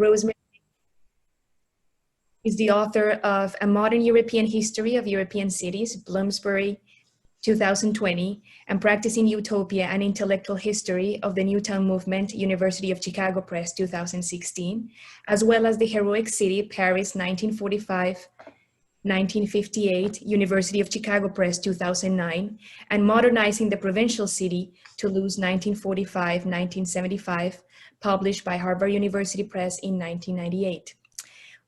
Rosemary is the author of A Modern European History of European Cities, Bloomsbury, 2020, and Practicing Utopia, an Intellectual History of the Newtown Movement, University of Chicago Press, 2016, as well as The Heroic City, Paris, 1945, 1958, University of Chicago Press, 2009, and Modernizing the Provincial City, Toulouse, 1945-1975, published by Harvard University Press in 1998.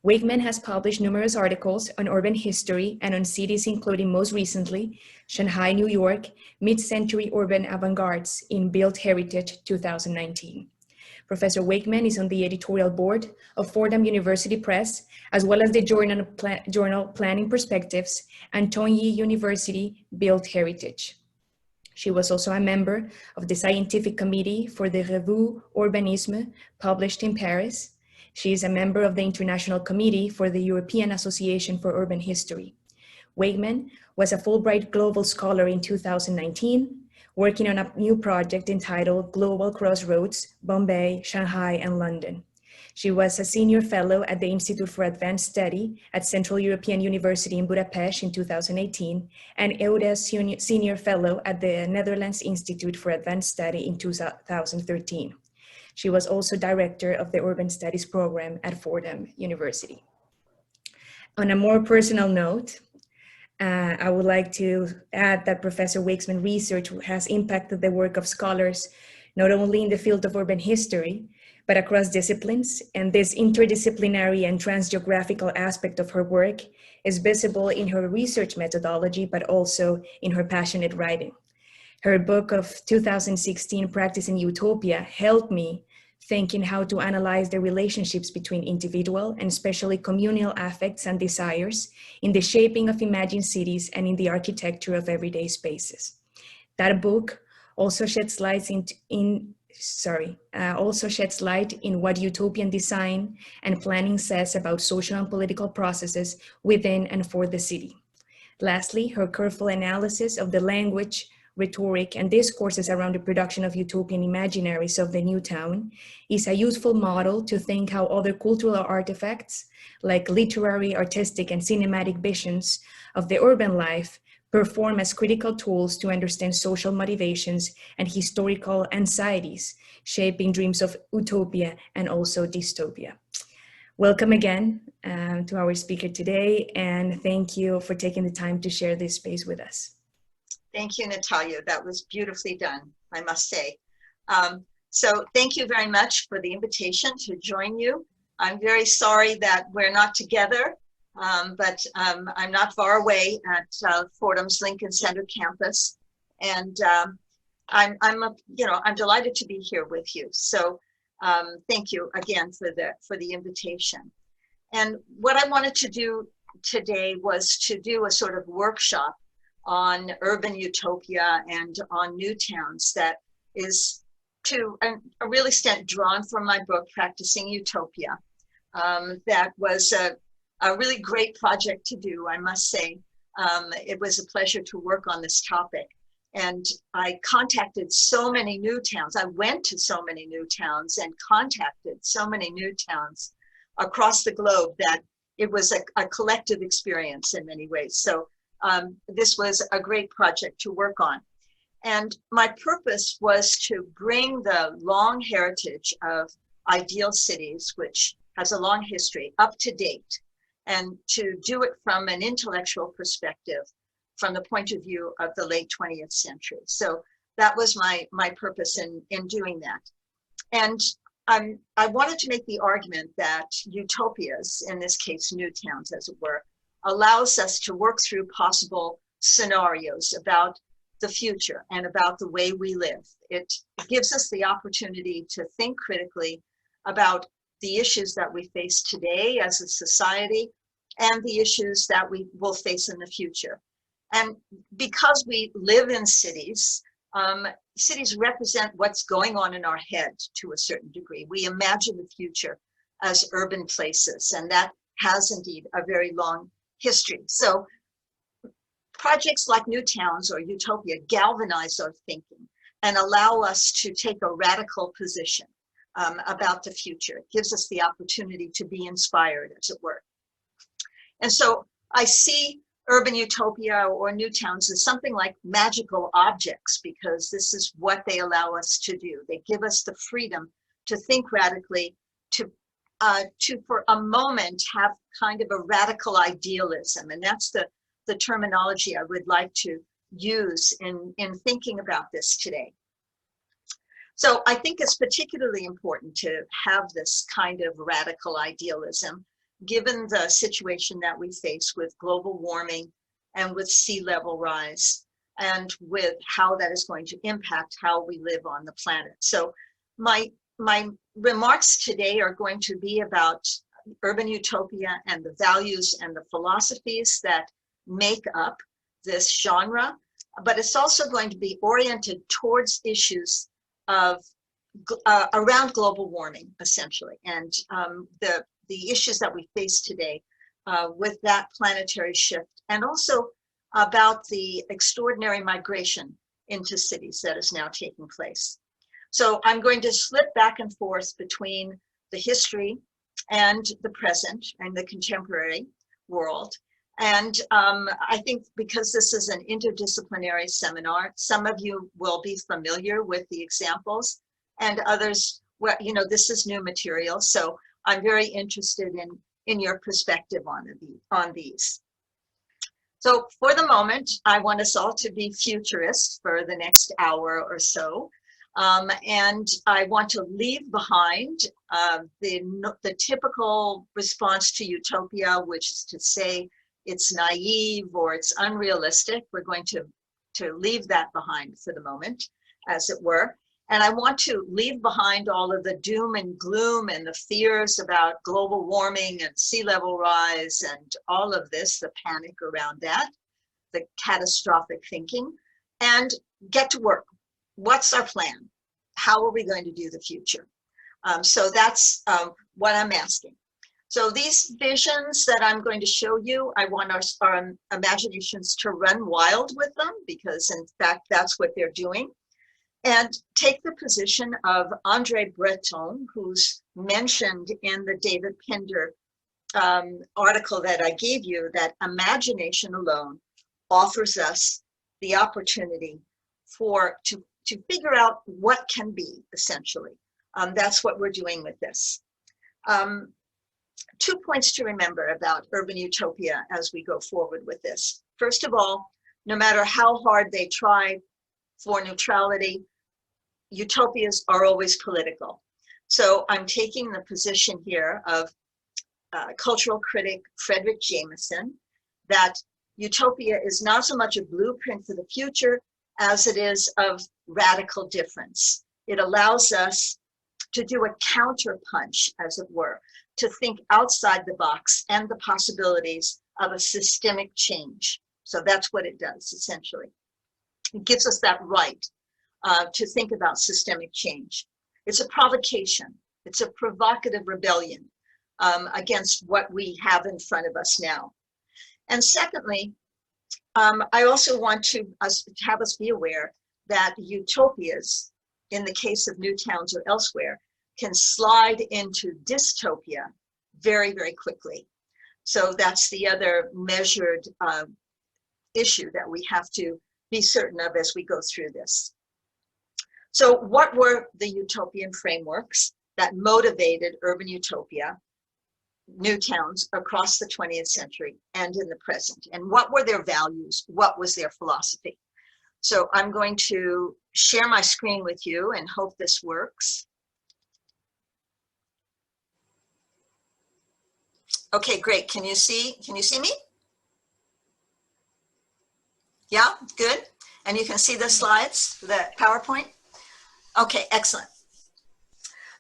Wakeman has published numerous articles on urban history and on cities, including most recently, Shanghai, New York, Mid-Century Urban Avant-Gardes in Built Heritage 2019. Professor Wakeman is on the editorial board of Fordham University Press, as well as the journal Planning Perspectives and Tongyi University Built Heritage. She was also a member of the scientific committee for the Revue Urbanisme, published in Paris. She is a member of the International Committee for the European Association for Urban History. Wakeman was a Fulbright Global Scholar in 2019, working on a new project entitled Global Crossroads, Bombay, Shanghai, and London. She was a senior fellow at the Institute for Advanced Study at Central European University in Budapest in 2018, and EUDES senior fellow at the Netherlands Institute for Advanced Study in 2013. She was also director of the Urban Studies program at Fordham University. On a more personal note, I would like to add that Professor Wakeman's research has impacted the work of scholars, not only in the field of urban history, but across disciplines. And this interdisciplinary and transgeographical aspect of her work is visible in her research methodology, but also in her passionate writing. Her book of 2016, Practicing Utopia, helped me thinking how to analyze the relationships between individual and especially communal affects and desires in the shaping of imagined cities and in the architecture of everyday spaces. That book also sheds light in what utopian design and planning says about social and political processes within and for the city. Lastly, her careful analysis of the language, rhetoric, and discourses around the production of utopian imaginaries of the new town is a useful model to think how other cultural artifacts, like literary, artistic, and cinematic visions of the urban life, perform as critical tools to understand social motivations and historical anxieties, shaping dreams of utopia and also dystopia. Welcome again to our speaker today, and thank you for taking the time to share this space with us. Thank you, Natalia. That was beautifully done, I must say. So thank you very much for the invitation to join you. I'm very sorry that we're not together, but I'm not far away at Fordham's Lincoln Center campus, and I'm delighted to be here with you. So thank you again for the invitation. And what I wanted to do today was to do a sort of workshop on urban utopia and on new towns that is to a real extent drawn from my book, Practicing Utopia. That was a really great project to do, I must say. It was a pleasure to work on this topic. And I contacted so many new towns. I went to so many new towns and contacted so many new towns across the globe that it was a collective experience in many ways. So this was a great project to work on. And my purpose was to bring the long heritage of ideal cities, which has a long history, up to date, and to do it from an intellectual perspective, from the point of view of the late 20th century. So that was my purpose in doing that. And I wanted to make the argument that utopias, in this case, new towns, as it were, allows us to work through possible scenarios about the future and about the way we live. It gives us the opportunity to think critically about the issues that we face today as a society and the issues that we will face in the future. And because we live in cities, cities represent what's going on in our head to a certain degree. We imagine the future as urban places, and that has indeed a very long history. So projects like New Towns or Utopia galvanize our thinking and allow us to take a radical position about the future. It gives us the opportunity to be inspired, as it were. And so I see urban utopia or new towns as something like magical objects, because this is what they allow us to do. They give us the freedom to think radically, to for a moment have kind of a radical idealism. And that's the terminology I would like to use in thinking about this today. So I think it's particularly important to have this kind of radical idealism, given the situation that we face with global warming and with sea level rise, and with how that is going to impact how we live on the planet. So my remarks today are going to be about urban utopia and the values and the philosophies that make up this genre, but it's also going to be oriented towards issues of around global warming, essentially, and the issues that we face today with that planetary shift, and also about the extraordinary migration into cities that is now taking place. So I'm going to slip back and forth between the history and the present and the contemporary world. And I think because this is an interdisciplinary seminar, some of you will be familiar with the examples, and others, well, you know, this is new material. So I'm very interested in your perspective on these. So for the moment, I want us all to be futurists for the next hour or so. And I want to leave behind the typical response to utopia, which is to say it's naive or it's unrealistic. We're going to leave that behind for the moment, as it were. And I want to leave behind all of the doom and gloom and the fears about global warming and sea level rise and all of this, the panic around that, the catastrophic thinking, and get to work. What's our plan? How are we going to do the future? So that's what I'm asking. So these visions that I'm going to show you, I want our imaginations to run wild with them, because in fact, that's what they're doing. And take the position of André Breton, who's mentioned in the David Pinder article that I gave you, that imagination alone offers us the opportunity to figure out what can be, essentially. That's what we're doing with this. 2 points to remember about urban utopia as we go forward with this. First of all, no matter how hard they try for neutrality, utopias are always political. So I'm taking the position here of cultural critic Frederick Jameson, that utopia is not so much a blueprint for the future as it is of radical difference. It allows us to do a counterpunch, as it were, to think outside the box and the possibilities of a systemic change. So that's what it does, essentially. It gives us that right to think about systemic change. It's a provocation. It's a provocative rebellion against what we have in front of us now. And secondly, I also want to have us be aware that utopias, in the case of new towns or elsewhere, can slide into dystopia very, very quickly. So that's the other measured issue that we have to be certain of as we go through this. So what were the utopian frameworks that motivated urban utopia, new towns across the 20th century and in the present? And what were their values? What was their philosophy? So I'm going to share my screen with you and hope this works. Okay, great. Can you see me? Yeah, good. And you can see the slides, the PowerPoint? Okay, excellent.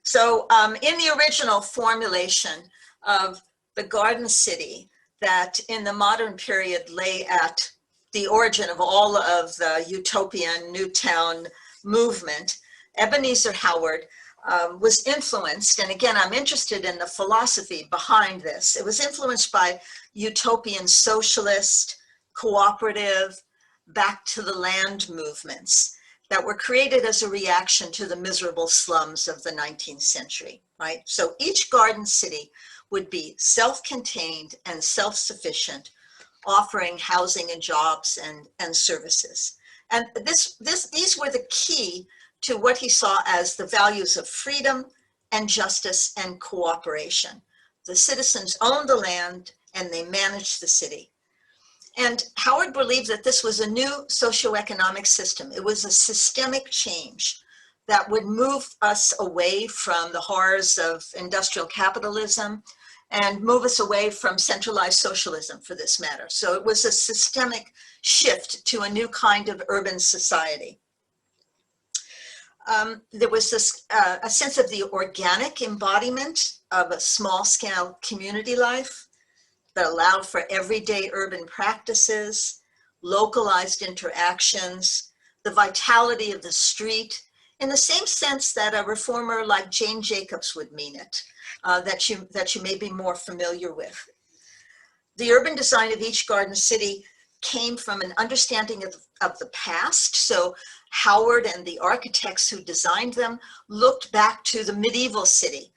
So in the original formulation of the Garden City that in the modern period lay at the origin of all of the utopian Newtown movement, Ebenezer Howard was influenced, and again, I'm interested in the philosophy behind this. It was influenced by utopian socialist, cooperative, back to the land movements that were created as a reaction to the miserable slums of the 19th century, right? So each garden city would be self-contained and self-sufficient, offering housing and jobs and services. And these were the key to what he saw as the values of freedom and justice and cooperation. The citizens owned the land and they managed the city. And Howard believed that this was a new socioeconomic system. It was a systemic change that would move us away from the horrors of industrial capitalism and move us away from centralized socialism, for this matter. So it was a systemic shift to a new kind of urban society. There was this, a sense of the organic embodiment of a small-scale community life that allowed for everyday urban practices, localized interactions, the vitality of the street, in the same sense that a reformer like Jane Jacobs would mean it, that you may be more familiar with. The urban design of each garden city came from an understanding of the past. So Howard and the architects who designed them looked back to the medieval city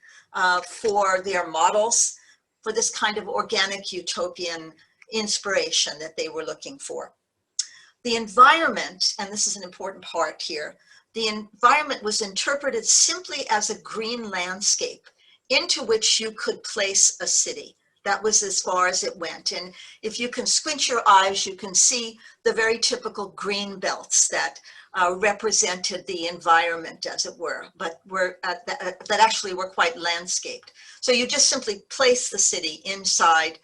for their models, for this kind of organic utopian inspiration that they were looking for. The environment, and this is an important part here, the environment was interpreted simply as a green landscape into which you could place a city. That was as far as it went. And if you can squint your eyes, you can see the very typical green belts that represented the environment, as it were, but that actually were quite landscaped. So you just simply place the city inside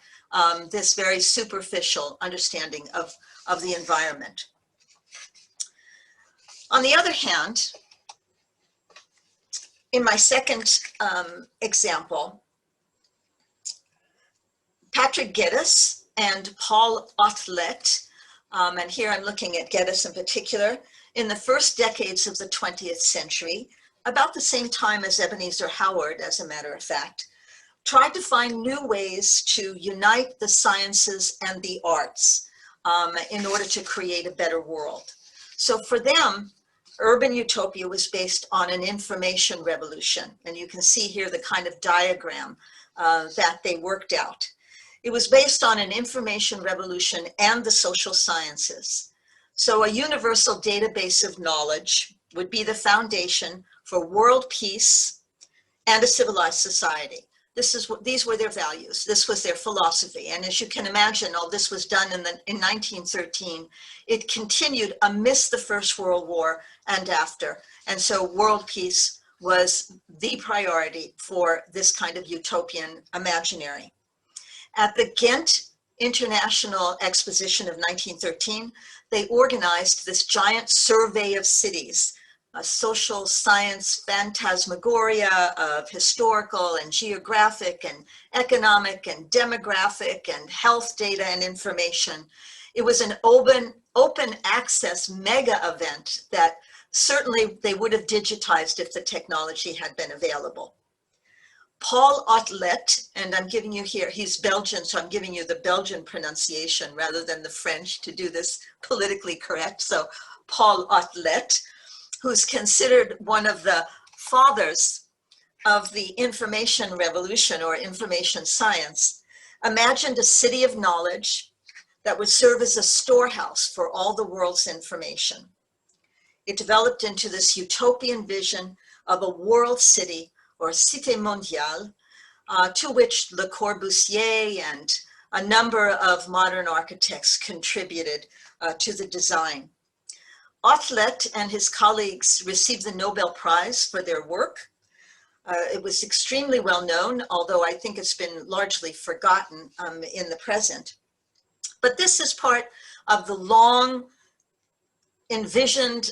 this very superficial understanding of the environment. On the other hand, in my second example, Patrick Geddes and Paul Otlet, and here I'm looking at Geddes in particular, in the first decades of the 20th century, about the same time as Ebenezer Howard, as a matter of fact, tried to find new ways to unite the sciences and the arts in order to create a better world. So for them, urban utopia was based on an information revolution. And you can see here the kind of diagram that they worked out. It was based on an information revolution and the social sciences. So a universal database of knowledge would be the foundation for world peace and a civilized society. These were their values. This was their philosophy. And as you can imagine, all this was done in 1913. It continued amidst the First World War and after. And so world peace was the priority for this kind of utopian imaginary. At the Ghent International Exposition of 1913, they organized this giant survey of cities, a social science phantasmagoria of historical and geographic and economic and demographic and health data and information. It was an open access mega event that certainly they would have digitized if the technology had been available. Paul Otlet, and I'm giving you here, he's Belgian, so I'm giving you the Belgian pronunciation rather than the French to do this politically correct. So Paul Otlet, who's considered one of the fathers of the information revolution or information science, imagined a city of knowledge that would serve as a storehouse for all the world's information. It developed into this utopian vision of a world city or cité mondiale, to which Le Corbusier and a number of modern architects contributed to the design. Otlet and his colleagues received the Nobel Prize for their work. It was extremely well known, although I think it's been largely forgotten in the present. But this is part of the long envisioned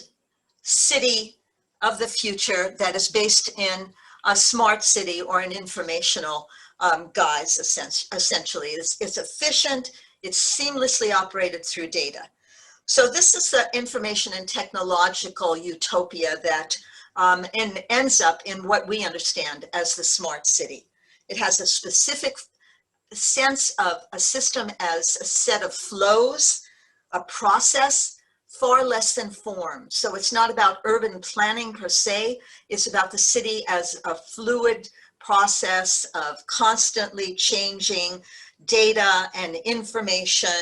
city of the future that is based in a smart city or an informational guise, essentially. It's efficient, it's seamlessly operated through data. So this is the information and technological utopia that ends up in what we understand as the smart city. It has a specific sense of a system as a set of flows, a process far less than form. So it's not about urban planning per se, it's about the city as a fluid process of constantly changing data and information,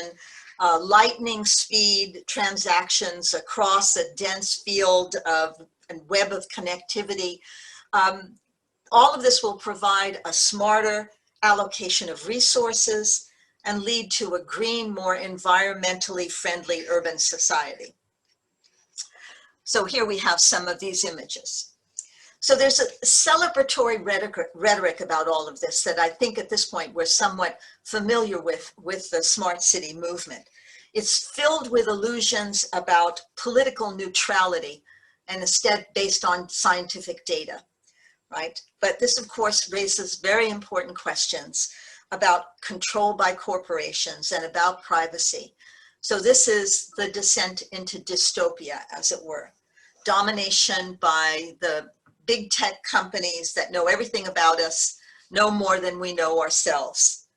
lightning speed transactions across a dense field of and web of connectivity. All of this will provide a smarter allocation of resources and lead to a green, more environmentally friendly urban society. So here we have some of these images. So there's a celebratory rhetoric about all of this that I think at this point we're somewhat familiar with the smart city movement. It's filled with illusions about political neutrality and instead based on scientific data, right? But this of course raises very important questions about control by corporations and about privacy. So this is the descent into dystopia, as it were. Domination by the big tech companies that know everything about us, know more than we know ourselves.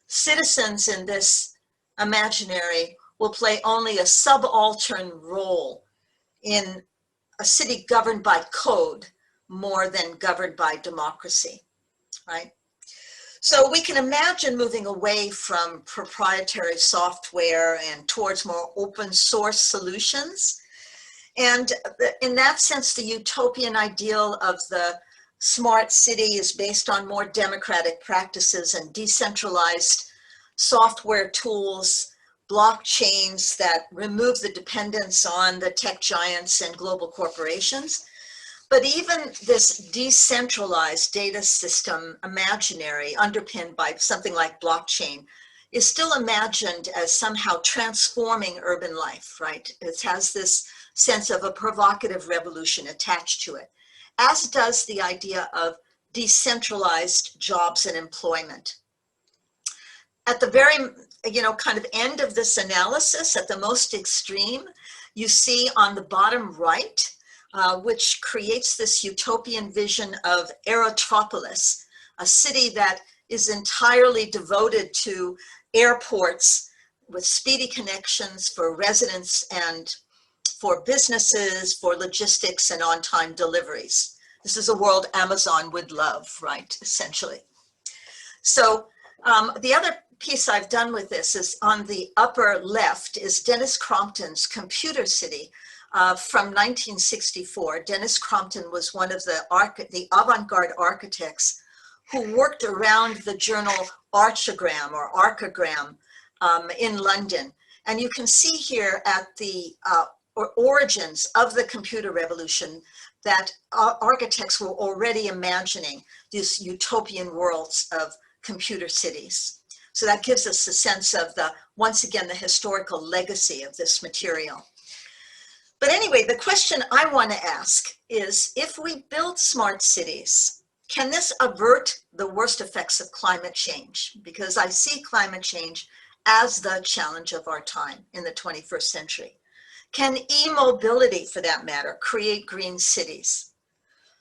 Citizens in this imaginary will play only a subaltern role in a city governed by code more than governed by democracy, right? So we can imagine moving away from proprietary software and towards more open source solutions. And in that sense, the utopian ideal of the smart city is based on more democratic practices and decentralized software tools, blockchains that remove the dependence on the tech giants and global corporations. But even this decentralized data system imaginary underpinned by something like blockchain is still imagined as somehow transforming urban life, right? It has this sense of a provocative revolution attached to it, as does the idea of decentralized jobs and employment. At the very, kind of end of this analysis, at the most extreme, you see on the bottom right, which creates this utopian vision of Aerotropolis, a city that is entirely devoted to airports with speedy connections for residents and for businesses, for logistics and on-time deliveries. This is a world Amazon would love, right, essentially. So the other piece I've done with this is on the upper left is Dennis Crompton's Computer City, from 1964. Dennis Crompton was one of the avant-garde architects who worked around the journal Archigram or Archigram in London. And you can see here at the origins of the computer revolution that architects were already imagining these utopian worlds of computer cities. So that gives us a sense of once again, the historical legacy of this material. But anyway, the question I want to ask is, if we build smart cities, can this avert the worst effects of climate change? Because I see climate change as the challenge of our time in the 21st century. Can e-mobility, for that matter, create green cities?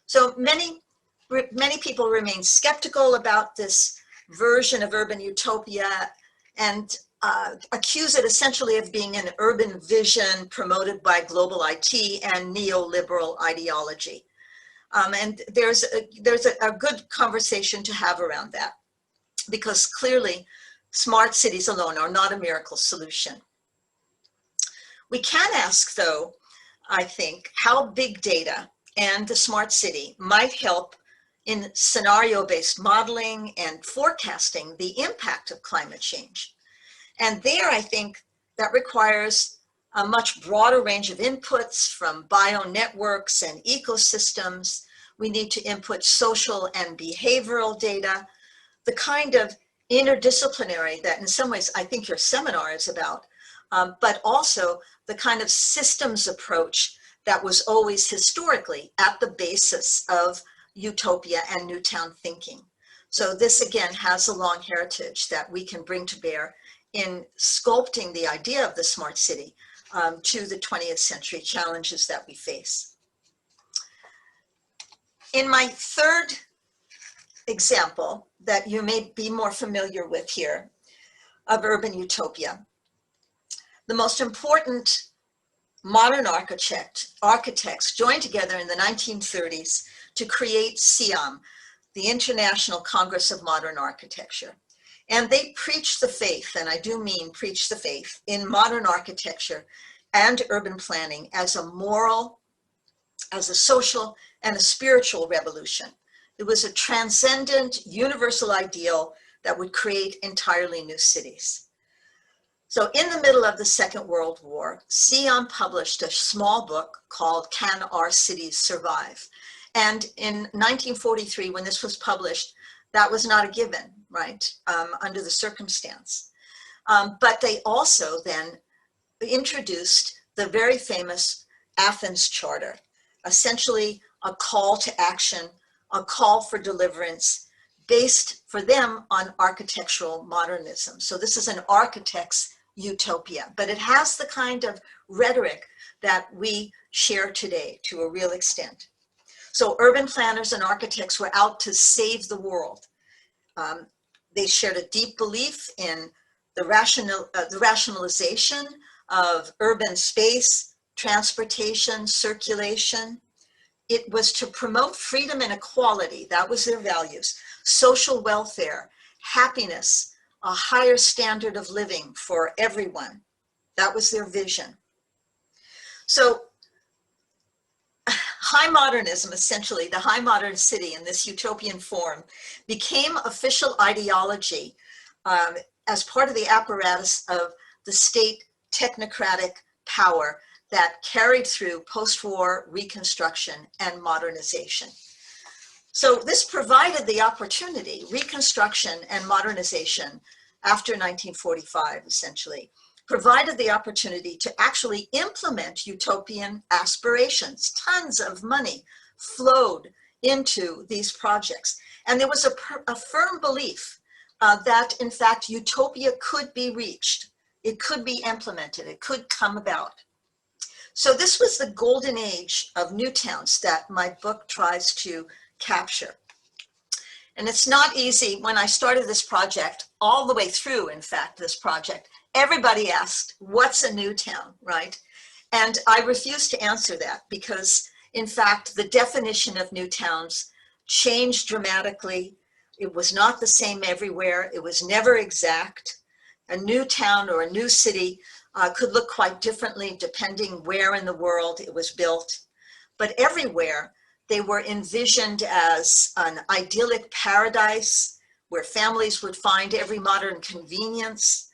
So many people remain skeptical about this version of urban utopia and accuse it essentially of being an urban vision promoted by global IT and neoliberal ideology. And there's a good conversation to have around that, because clearly smart cities alone are not a miracle solution. We can ask, though, I think, how big data and the smart city might help in scenario-based modeling and forecasting the impact of climate change. And there, I think, that requires a much broader range of inputs from bio-networks and ecosystems. We need to input social and behavioral data, the kind of interdisciplinary that in some ways I think your seminar is about, but also the kind of systems approach that was always historically at the basis of utopia and Newtown thinking. So this again has a long heritage that we can bring to bear in sculpting the idea of the smart city to the 20th century challenges that we face. In my third example that you may be more familiar with here of urban utopia, the most important modern architects joined together in the 1930s to create SIAM, the International Congress of Modern Architecture. And they preached the faith, and I do mean preach the faith, in modern architecture and urban planning as a moral, as a social, and a spiritual revolution. It was a transcendent, universal ideal that would create entirely new cities. So in the middle of the Second World War, SIAM published a small book called Can Our Cities Survive? And in 1943, when this was published, that was not a given, right, under the circumstance. But they also then introduced the very famous Athens Charter, essentially a call to action, a call for deliverance, based for them on architectural modernism. So this is an architect's utopia, but it has the kind of rhetoric that we share today to a real extent. So urban planners and architects were out to save the world. They shared a deep belief in the rationalization of urban space, transportation, circulation. It was to promote freedom and equality. That was their values. Social welfare, happiness, a higher standard of living for everyone. That was their vision. So high modernism, essentially, the high modern city in this utopian form, became official ideology as part of the apparatus of the state technocratic power that carried through post-war reconstruction and modernization. So this provided the opportunity, reconstruction and modernization after 1945, essentially, provided the opportunity to actually implement utopian aspirations. Tons of money flowed into these projects. And there was a firm belief that, in fact, utopia could be reached. It could be implemented. It could come about. So this was the golden age of new towns that my book tries to capture. And it's not easy. When I started this project, all the way through, in fact, this project, everybody asked, what's a new town, right? And I refused to answer that because, in fact, the definition of new towns changed dramatically. It was not the same everywhere. It was never exact. A new town or a new city could look quite differently depending where in the world it was built. But everywhere, they were envisioned as an idyllic paradise where families would find every modern convenience.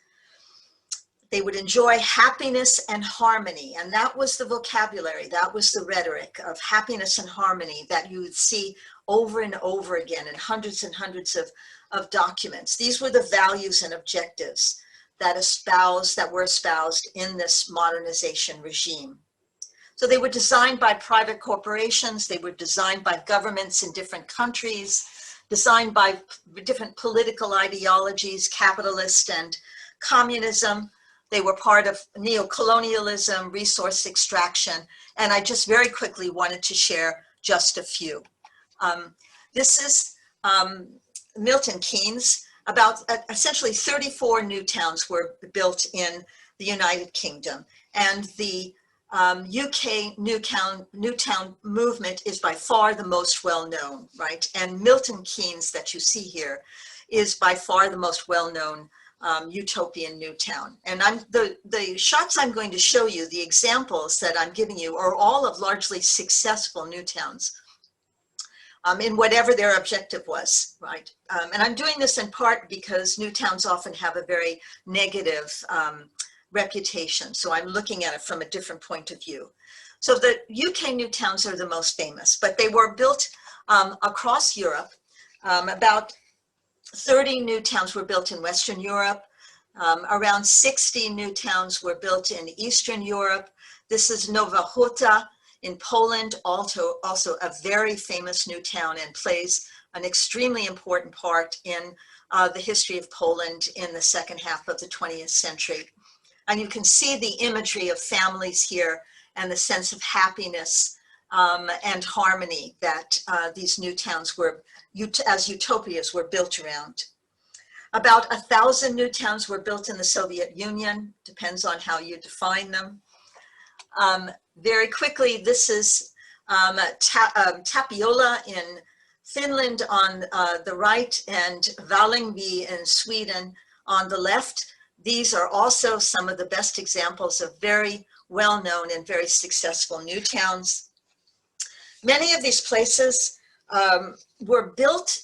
They would enjoy happiness and harmony. And that was the vocabulary, that was the rhetoric of happiness and harmony that you would see over and over again in hundreds and hundreds of documents. These were the values and objectives that were espoused in this modernization regime. So they were designed by private corporations, they were designed by governments in different countries, designed by different political ideologies, capitalist and communism. They were part of neocolonialism, resource extraction, and I just very quickly wanted to share just a few. This is Milton Keynes. About essentially 34 new towns were built in the United Kingdom, and the UK new town movement is by far the most well-known, right? And Milton Keynes that you see here is by far the most well-known utopian new town. And the shots I'm going to show you, the examples that I'm giving you, are all of largely successful new towns in whatever their objective was, right? And I'm doing this in part because new towns often have a very negative reputation. So I'm looking at it from a different point of view. So the UK new towns are the most famous, but they were built across Europe. About 30 new towns were built in Western Europe. Around 60 new towns were built in Eastern Europe. This is Nowa Huta in Poland, also a very famous new town and plays an extremely important part in the history of Poland in the second half of the 20th century. And you can see the imagery of families here and the sense of happiness and harmony that these new towns were, as utopias, were built around. About 1,000 new towns were built in the Soviet Union, depends on how you define them. Very quickly, this is Tapiola in Finland on the right and Vällingby in Sweden on the left. These are also some of the best examples of very well-known and very successful new towns. Many of these places were built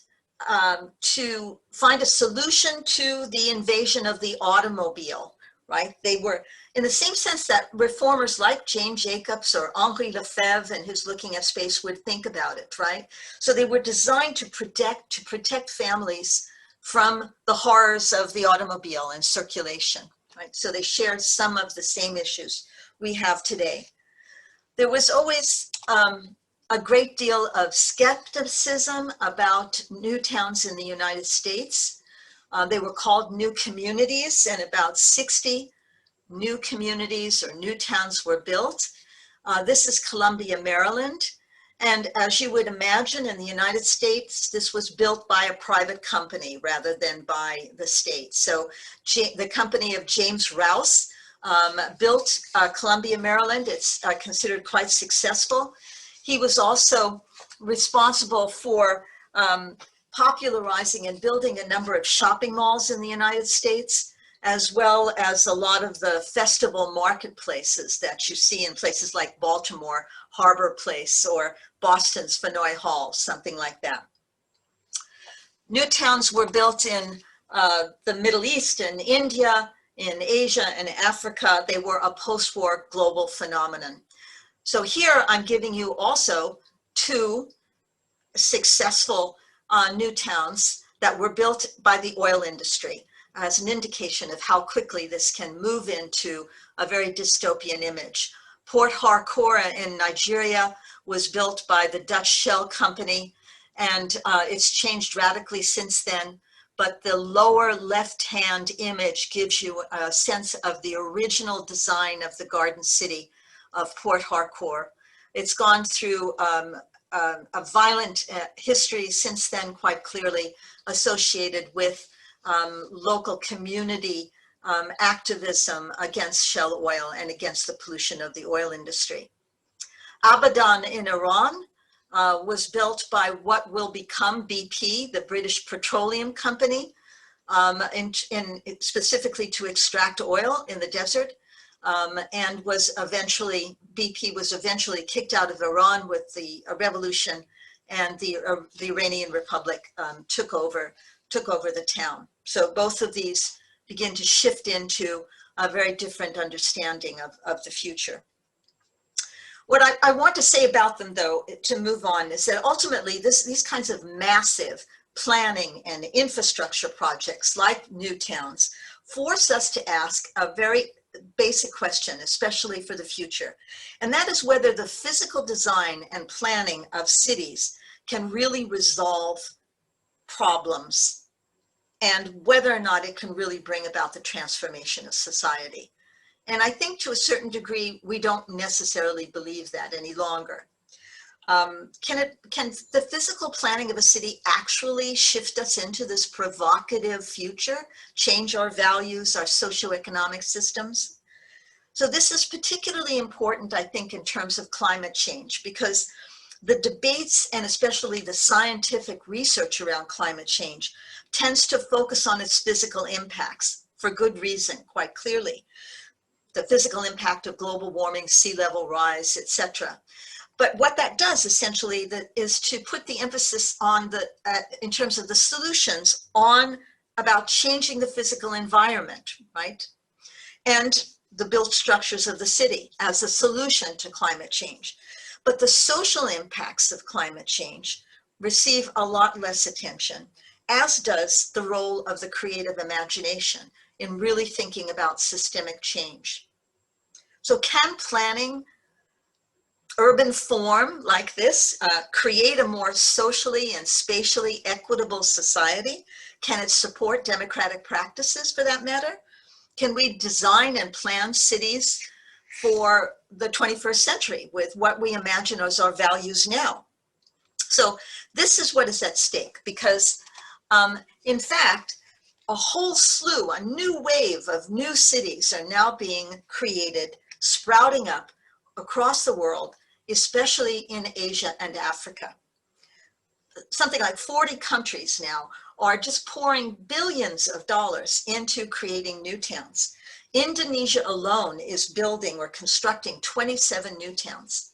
to find a solution to the invasion of the automobile, right? They were in the same sense that reformers like James Jacobs or Henri Lefebvre and who's looking at space would think about it, right? So they were designed to protect families from the horrors of the automobile and circulation, right? So they shared some of the same issues we have today. There was always a great deal of skepticism about new towns in the United States. They were called new communities, and about 60 new communities or new towns were built. This is Columbia, Maryland. And as you would imagine, in the United States, this was built by a private company rather than by the state. So the company of James Rouse built Columbia, Maryland. It's considered quite successful. He was also responsible for popularizing and building a number of shopping malls in the United States, as well as a lot of the festival marketplaces that you see in places like Baltimore, Harbor Place, or Boston's Faneuil Hall, something like that. New towns were built in the Middle East and India, in Asia and Africa. They were a post-war global phenomenon. So here I'm giving you also two successful new towns that were built by the oil industry as an indication of how quickly this can move into a very dystopian image. Port Harcourt in Nigeria was built by the Dutch Shell Company, and it's changed radically since then. But the lower left-hand image gives you a sense of the original design of the Garden City of Port Harcourt. It's gone through a violent history since then, quite clearly associated with local community activism against Shell oil and against the pollution of the oil industry. Abadan in Iran was built by what will become BP, the British Petroleum Company, specifically to extract oil in the desert. And BP was eventually kicked out of Iran with the revolution, and the Iranian Republic took over the town. So both of these begin to shift into a very different understanding of the future. What I want to say about them, though, to move on, is that ultimately these kinds of massive planning and infrastructure projects like new towns force us to ask a very basic question, especially for the future. And that is whether the physical design and planning of cities can really resolve problems, and whether or not it can really bring about the transformation of society. And I think to a certain degree, we don't necessarily believe that any longer. Can the physical planning of a city actually shift us into this provocative future, change our values, our socioeconomic systems? So this is particularly important, I think, in terms of climate change, because the debates and especially the scientific research around climate change tends to focus on its physical impacts for good reason, quite clearly. The physical impact of global warming, sea level rise, etc. But what that does essentially is to put the emphasis on in terms of the solutions about changing the physical environment, right? And the built structures of the city as a solution to climate change. But the social impacts of climate change receive a lot less attention, as does the role of the creative imagination in really thinking about systemic change. So can planning, urban form like this, create a more socially and spatially equitable society? Can it support democratic practices, for that matter? Can we design and plan cities for the 21st century with what we imagine as our values now? So this is what is at stake, because in fact, a whole slew, a new wave of new cities are now being created, sprouting up across the world, especially in Asia and Africa. Something like 40 countries now are just pouring billions of dollars into creating new towns. Indonesia alone is building or constructing 27 new towns.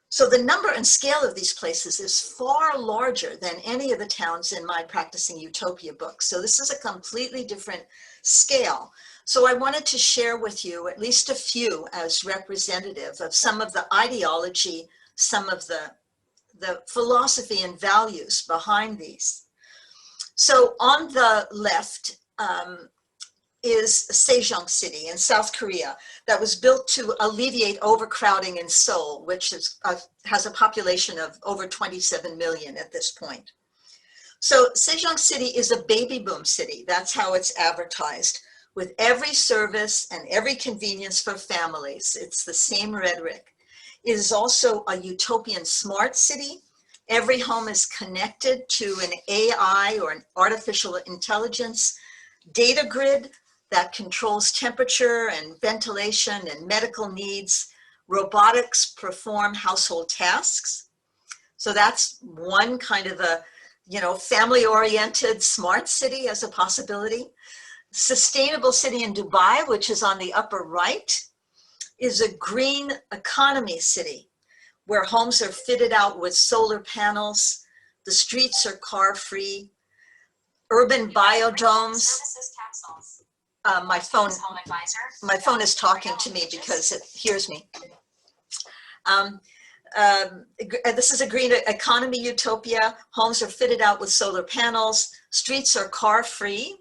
So the number and scale of these places is far larger than any of the towns in my Practicing Utopia book. So this is a completely different scale. So I wanted to share with you at least a few as representative of some of the ideology, some of the philosophy and values behind these. So on the left is Sejong City in South Korea that was built to alleviate overcrowding in Seoul, which has a population of over 27 million at this point. So Sejong City is a baby boom city. That's how it's advertised, with every service and every convenience for families. It's the same rhetoric. It is also a utopian smart city. Every home is connected to an AI or an artificial intelligence data grid that controls temperature and ventilation and medical needs. Robotics perform household tasks. So that's one kind of a, family-oriented smart city as a possibility. Sustainable city in Dubai, which is on the upper right, is a green economy city where homes are fitted out with solar panels. The streets are car-free. Urban biodomes. My phone is talking to me because it hears me. This is a green economy utopia. Homes are fitted out with solar panels. Streets are car-free.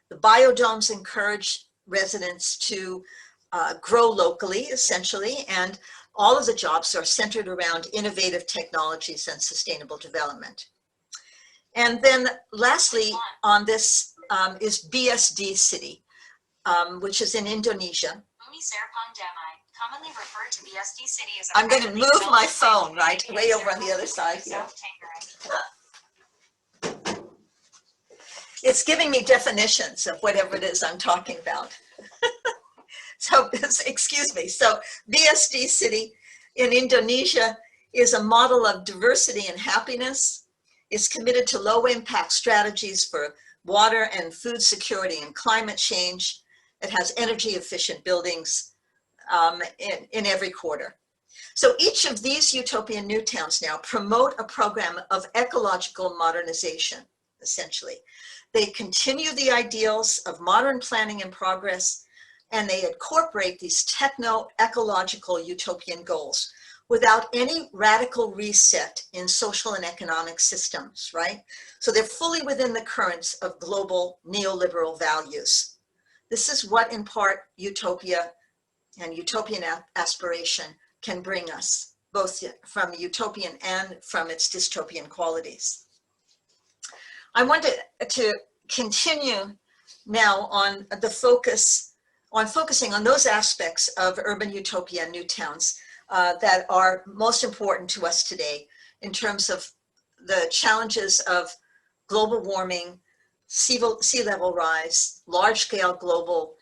The biodomes encourage residents to grow locally, essentially, and all of the jobs are centered around innovative technologies and sustainable development. And then lastly on this is BSD City, which is in Indonesia. Commonly referred to BSD City as I'm going to move my phone, right, way over on the other side here. It's giving me definitions of whatever it is I'm talking about. So, excuse me. So BSD City in Indonesia is a model of diversity and happiness. It's committed to low impact strategies for water and food security and climate change. It has energy efficient buildings in every quarter. So each of these utopian new towns now promote a program of ecological modernization, essentially. They continue the ideals of modern planning and progress, and they incorporate these techno-ecological utopian goals without any radical reset in social and economic systems, right? So they're fully within the currents of global neoliberal values. This is what, in part, utopia and utopian aspiration can bring us, both from utopian and from its dystopian qualities. I want to continue now on the focusing on those aspects of urban utopia and new towns that are most important to us today in terms of the challenges of global warming, sea level rise, large-scale global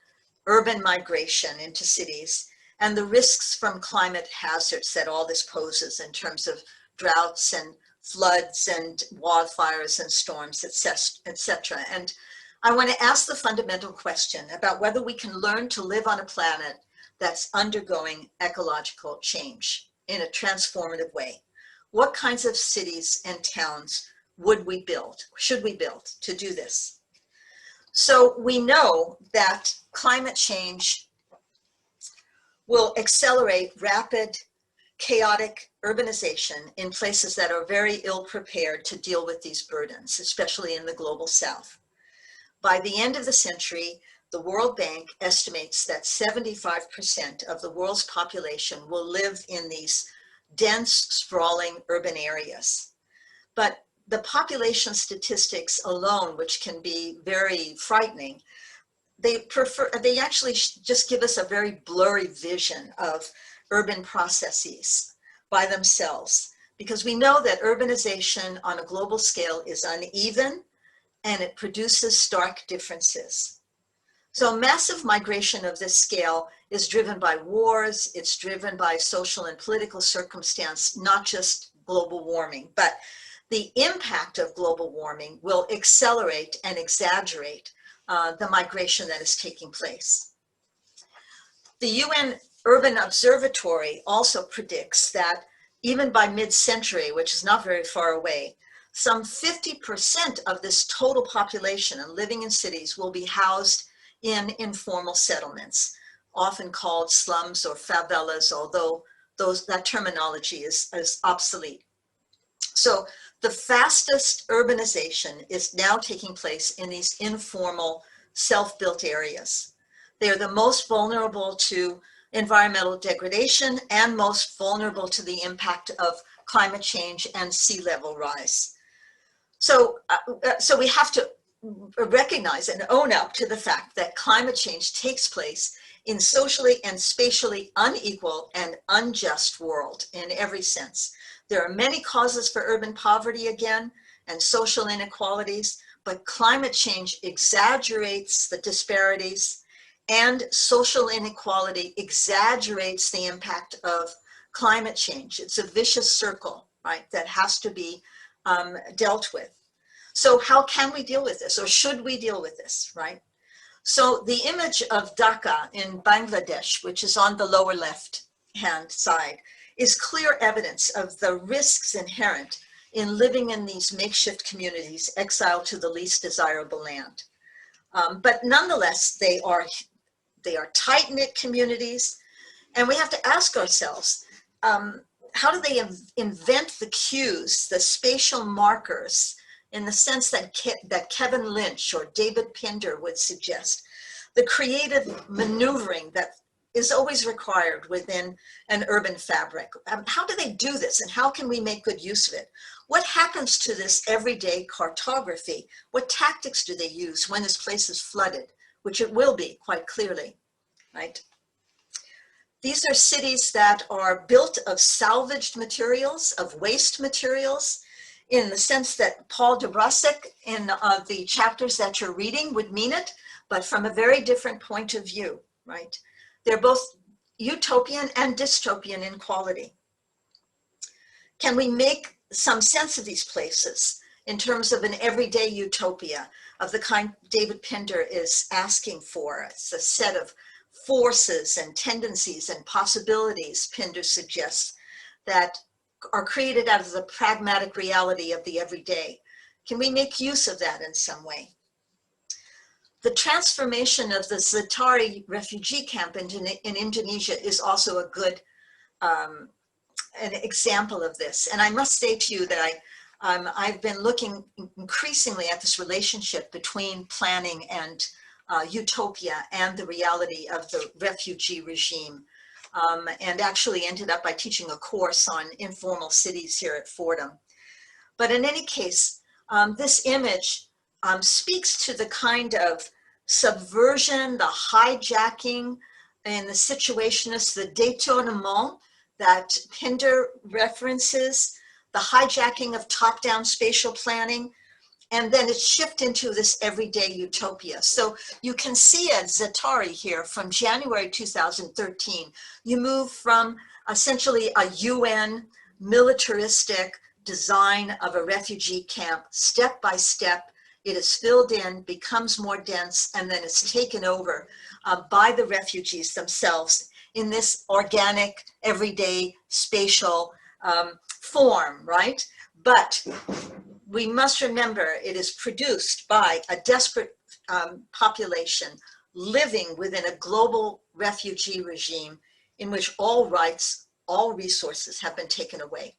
urban migration into cities, and the risks from climate hazards that all this poses in terms of droughts and floods and wildfires and storms, etc. And I want to ask the fundamental question about whether we can learn to live on a planet that's undergoing ecological change in a transformative way. What kinds of cities and towns should we build to do this? So we know that climate change will accelerate rapid, chaotic urbanization in places that are very ill prepared to deal with these burdens, especially in the global south. By the end of the century, the World Bank estimates that 75% of the world's population will live in these dense, sprawling urban areas. But the population statistics alone, which can be very frightening, they actually just give us a very blurry vision of urban processes by themselves, because we know that urbanization on a global scale is uneven and it produces stark differences. So massive migration of this scale is driven by wars, it's driven by social and political circumstance, not just global warming, but the impact of global warming will accelerate and exaggerate the migration that is taking place. The UN Urban Observatory also predicts that even by mid-century, which is not very far away, some 50% of this total population and living in cities will be housed in informal settlements, often called slums or favelas, although that terminology is obsolete. So the fastest urbanization is now taking place in these informal, self-built areas. They are the most vulnerable to environmental degradation and most vulnerable to the impact of climate change and sea level rise. So we have to recognize and own up to the fact that climate change takes place in socially and spatially unequal and unjust world in every sense. There are many causes for urban poverty again and social inequalities, but climate change exaggerates the disparities, and social inequality exaggerates the impact of climate change. It's a vicious circle, right, that has to be dealt with. So how can we deal with this, or should we deal with this, right? So the image of Dhaka in Bangladesh, which is on the lower left-hand side, is clear evidence of the risks inherent in living in these makeshift communities exiled to the least desirable land. But nonetheless, they are tight-knit communities, and we have to ask ourselves, how do they invent the cues, the spatial markers, in the sense that Kevin Lynch or David Pinder would suggest, the creative maneuvering that is always required within an urban fabric? How do they do this, and how can we make good use of it? What happens to this everyday cartography? What tactics do they use when this place is flooded, which it will be quite clearly, right? These are cities that are built of salvaged materials, of waste materials, in the sense that Paul Dobrasek in the chapters that you're reading would mean it, but from a very different point of view, right? They're both utopian and dystopian in quality. Can we make some sense of these places in terms of an everyday utopia of the kind David Pinder is asking for? It's a set of forces and tendencies and possibilities, Pinder suggests, that are created out of the pragmatic reality of the everyday. Can we make use of that in some way? The transformation of the Zatari refugee camp in Indonesia is also a good an example of this. And I must say to you that I've been looking increasingly at this relationship between planning and utopia and the reality of the refugee regime. And actually ended up by teaching a course on informal cities here at Fordham. But in any case, this image speaks to the kind of subversion, the hijacking, and the situationists, the détournement that Pinder references, the hijacking of top-down spatial planning, and then it's shifted into this everyday utopia. So you can see at Zatari here from January 2013, you move from essentially a UN militaristic design of a refugee camp, step by step. It is filled in, becomes more dense, and then it's taken over by the refugees themselves in this organic, everyday, spatial form, right? But we must remember it is produced by a desperate population living within a global refugee regime in which all rights, all resources have been taken away.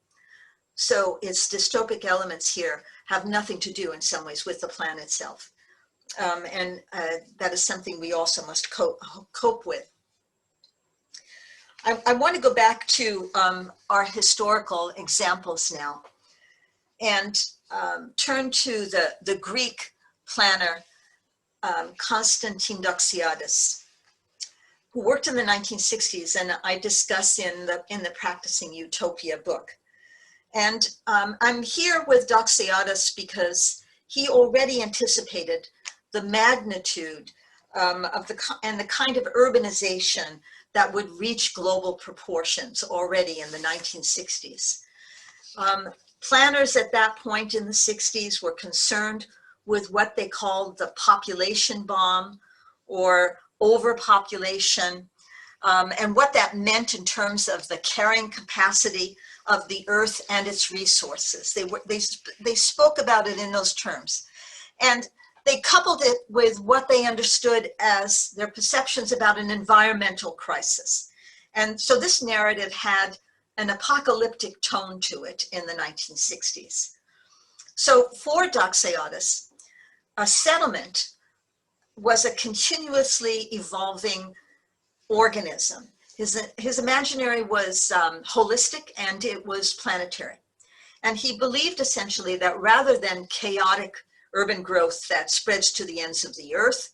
So its dystopic elements here have nothing to do in some ways with the plan itself. And that is something we also must cope with. I want to go back to our historical examples now and turn to the Greek planner, Konstantin Doxiadis, who worked in the 1960s, and I discuss in the Practicing Utopia book. And I'm here with Doxiadis because he already anticipated the magnitude of the kind of urbanization that would reach global proportions already in the 1960s. Planners at that point in the 60s were concerned with what they called the population bomb or overpopulation, and what that meant in terms of the carrying capacity of the earth and its resources. They spoke about it in those terms. And they coupled it with what they understood as their perceptions about an environmental crisis. And so this narrative had an apocalyptic tone to it in the 1960s. So for Doxiotis, a settlement was a continuously evolving organism. His imaginary was holistic and it was planetary. And he believed essentially that rather than chaotic urban growth that spreads to the ends of the earth,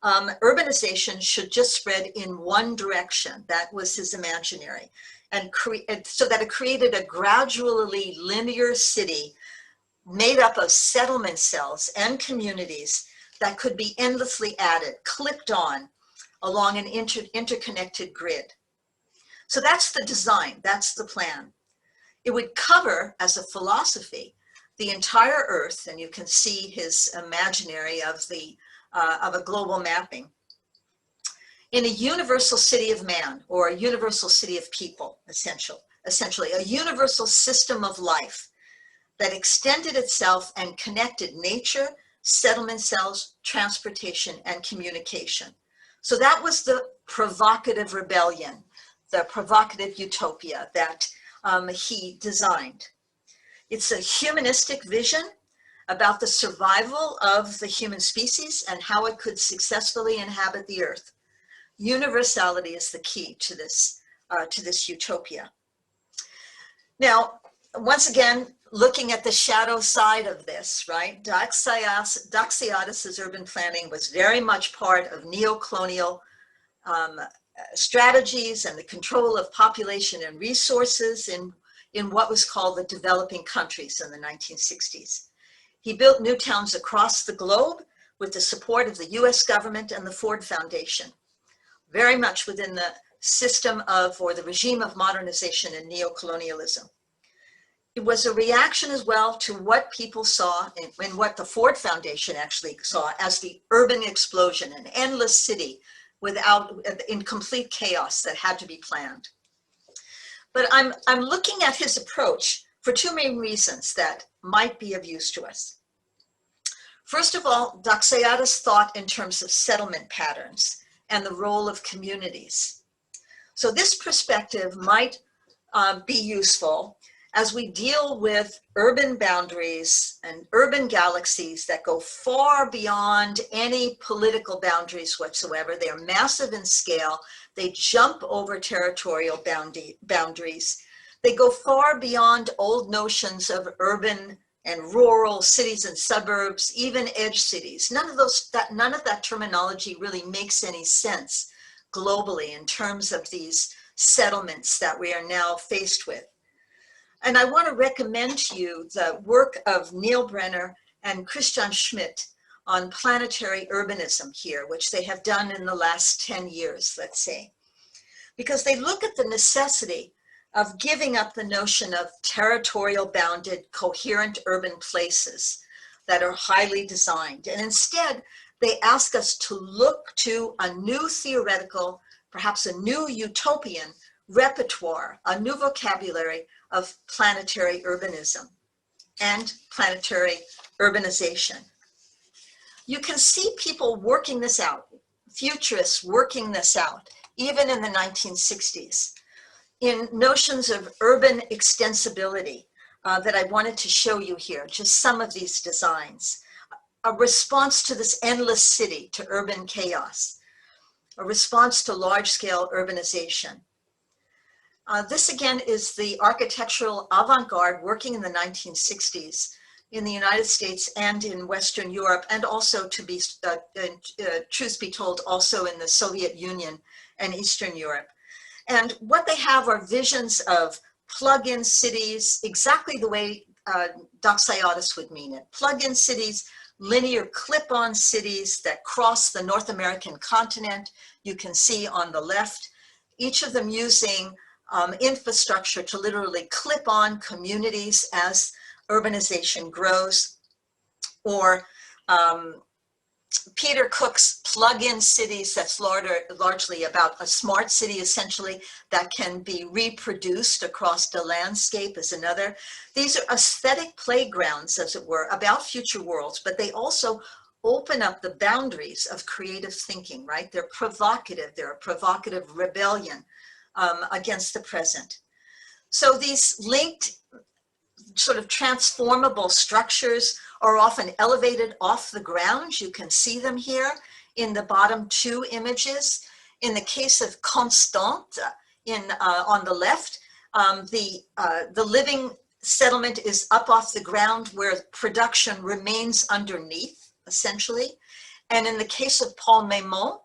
urbanization should just spread in one direction. That was his imaginary. And so that it created a gradually linear city made up of settlement cells and communities that could be endlessly added, clipped on along an interconnected grid. So that's the design, that's the plan. It would cover, as a philosophy, the entire Earth, and you can see his imaginary of a global mapping, in a universal city of man, or a universal city of people, essentially a universal system of life that extended itself and connected nature, settlement cells, transportation, and communication. So that was the provocative rebellion, the provocative utopia that he designed. It's a humanistic vision about the survival of the human species and how it could successfully inhabit the earth. Universality is the key to this utopia. Now, once again, looking at the shadow side of this, right? Doxiotis' urban planning was very much part of neo-colonial strategies and the control of population and resources in what was called the developing countries in the 1960s. He built new towns across the globe with the support of the US government and the Ford Foundation, very much within the system of, or the regime of modernization and neo-colonialism. It was a reaction as well to what people saw and what the Ford Foundation actually saw as the urban explosion, an endless city in complete chaos that had to be planned. But I'm looking at his approach for two main reasons that might be of use to us. First of all, Doxiotis thought in terms of settlement patterns and the role of communities. So this perspective might be useful as we deal with urban boundaries and urban galaxies that go far beyond any political boundaries whatsoever. They are massive in scale. They jump over territorial boundaries. They go far beyond old notions of urban and rural cities and suburbs, even edge cities. None of that terminology really makes any sense globally in terms of these settlements that we are now faced with. And I want to recommend to you the work of Neil Brenner and Christian Schmidt on planetary urbanism here, which they have done in the last 10 years, let's say, because they look at the necessity of giving up the notion of territorial bounded, coherent urban places that are highly designed. And instead, they ask us to look to a new theoretical, perhaps a new utopian repertoire, a new vocabulary of planetary urbanism and planetary urbanization. You can see people working this out, futurists working this out, even in the 1960s, in notions of urban extensibility that I wanted to show you here, just some of these designs. A response to this endless city, to urban chaos, a response to large-scale urbanization. This again is the architectural avant-garde working in the 1960s in the United States and in Western Europe, and also, to be truth be told, also in the Soviet Union and Eastern Europe. And what they have are visions of plug-in cities, exactly the way Doxiotis would mean it. Plug-in cities, linear clip-on cities that cross the North American continent. You can see on the left each of them using infrastructure to literally clip on communities as urbanization grows, or Peter Cook's plug-in cities, that's largely about a smart city, essentially, that can be reproduced across the landscape is another. These are aesthetic playgrounds, as it were, about future worlds, but they also open up the boundaries of creative thinking, right? They're provocative. They're a provocative rebellion against the present. So these linked sort of transformable structures are often elevated off the ground. You can see them here in the bottom two images. In the case of Constante, on the left, the living settlement is up off the ground where production remains underneath, essentially. And in the case of Paul Mémont,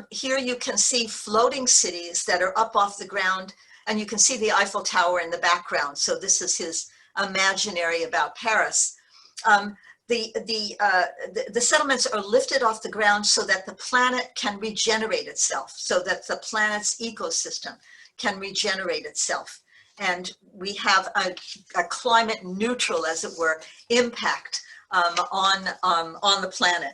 here you can see floating cities that are up off the ground, and you can see the Eiffel Tower in the background. So this is his imaginary about Paris. The settlements are lifted off the ground so that the planet can regenerate itself, so that the planet's ecosystem can regenerate itself. And we have a climate neutral, as it were, impact on the planet.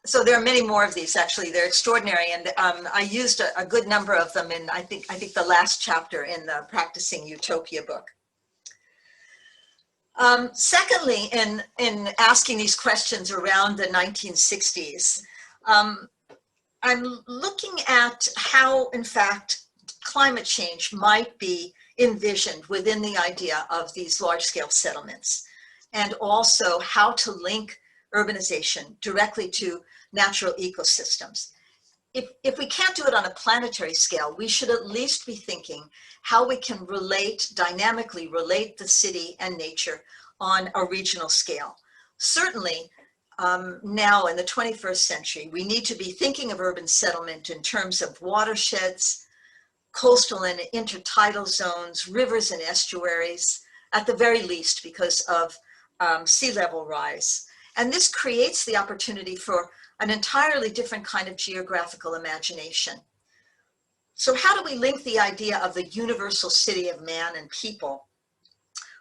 So there are many more of these, actually. They're extraordinary, and I used a good number of them in, I think the last chapter in the Practicing Utopia book. Secondly, in asking these questions around the 1960s, I'm looking at how, in fact, climate change might be envisioned within the idea of these large-scale settlements, and also how to link urbanization directly to natural ecosystems. If we can't do it on a planetary scale, we should at least be thinking how we can dynamically relate the city and nature on a regional scale. Certainly, now in the 21st century, we need to be thinking of urban settlement in terms of watersheds, coastal and intertidal zones, rivers and estuaries, at the very least because of sea level rise. And this creates the opportunity for an entirely different kind of geographical imagination. So how do we link the idea of the universal city of man and people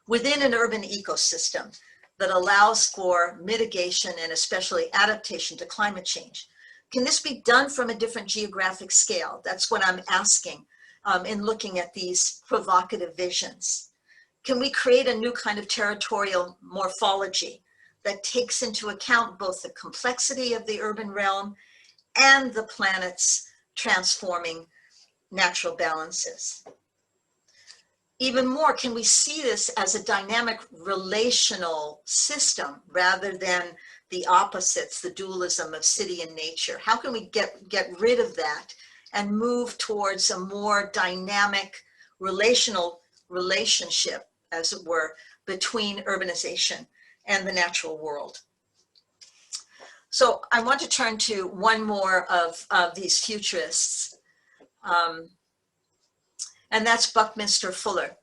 within an urban ecosystem that allows for mitigation and especially adaptation to climate change? Can this be done from a different geographic scale? That's what I'm asking in looking at these provocative visions. Can we create a new kind of territorial morphology that takes into account both the complexity of the urban realm and the planet's transforming natural balances? Even more, can we see this as a dynamic relational system rather than the opposites, the dualism of city and nature? How can we get rid of that and move towards a more dynamic relationship, as it were, between urbanization and the natural world? So I want to turn to one more of these futurists, and that's Buckminster Fuller,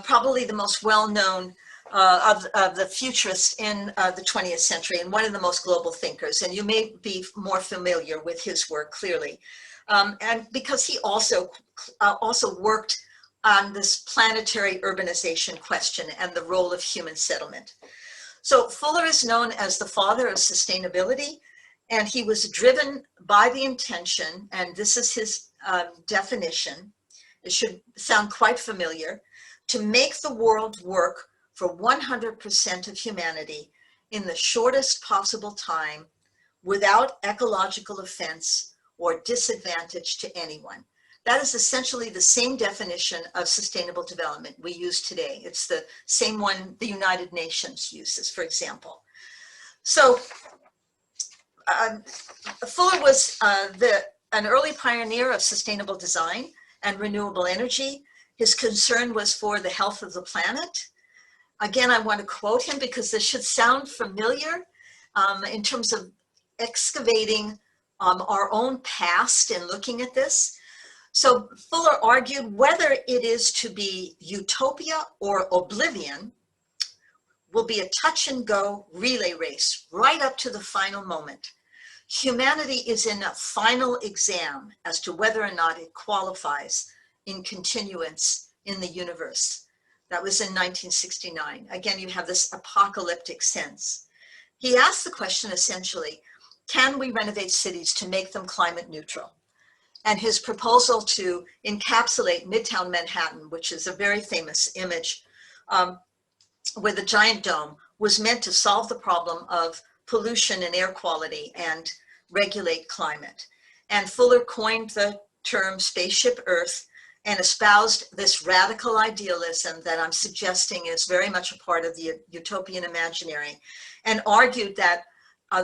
probably the most well-known of the futurists in the 20th century, and one of the most global thinkers. And you may be more familiar with his work, clearly. And because he also worked on this planetary urbanization question and the role of human settlement. So Fuller is known as the father of sustainability, and he was driven by the intention, and this is his definition, it should sound quite familiar, to make the world work for 100% of humanity in the shortest possible time without ecological offense or disadvantage to anyone. That is essentially the same definition of sustainable development we use today. It's the same one the United Nations uses, for example. So Fuller was an early pioneer of sustainable design and renewable energy. His concern was for the health of the planet. Again, I want to quote him because this should sound familiar in terms of excavating our own past and looking at this. So Fuller argued whether it is to be utopia or oblivion will be a touch and go relay race right up to the final moment. humanity is in a final exam as to whether or not it qualifies in continuance in the universe. That was in 1969. Again, you have this apocalyptic sense. He asked the question essentially, can we renovate cities to make them climate neutral? And his proposal to encapsulate Midtown Manhattan, which is a very famous image with a giant dome, was meant to solve the problem of pollution and air quality and regulate climate. And Fuller coined the term spaceship Earth and espoused this radical idealism that I'm suggesting is very much a part of the utopian imaginary, and argued that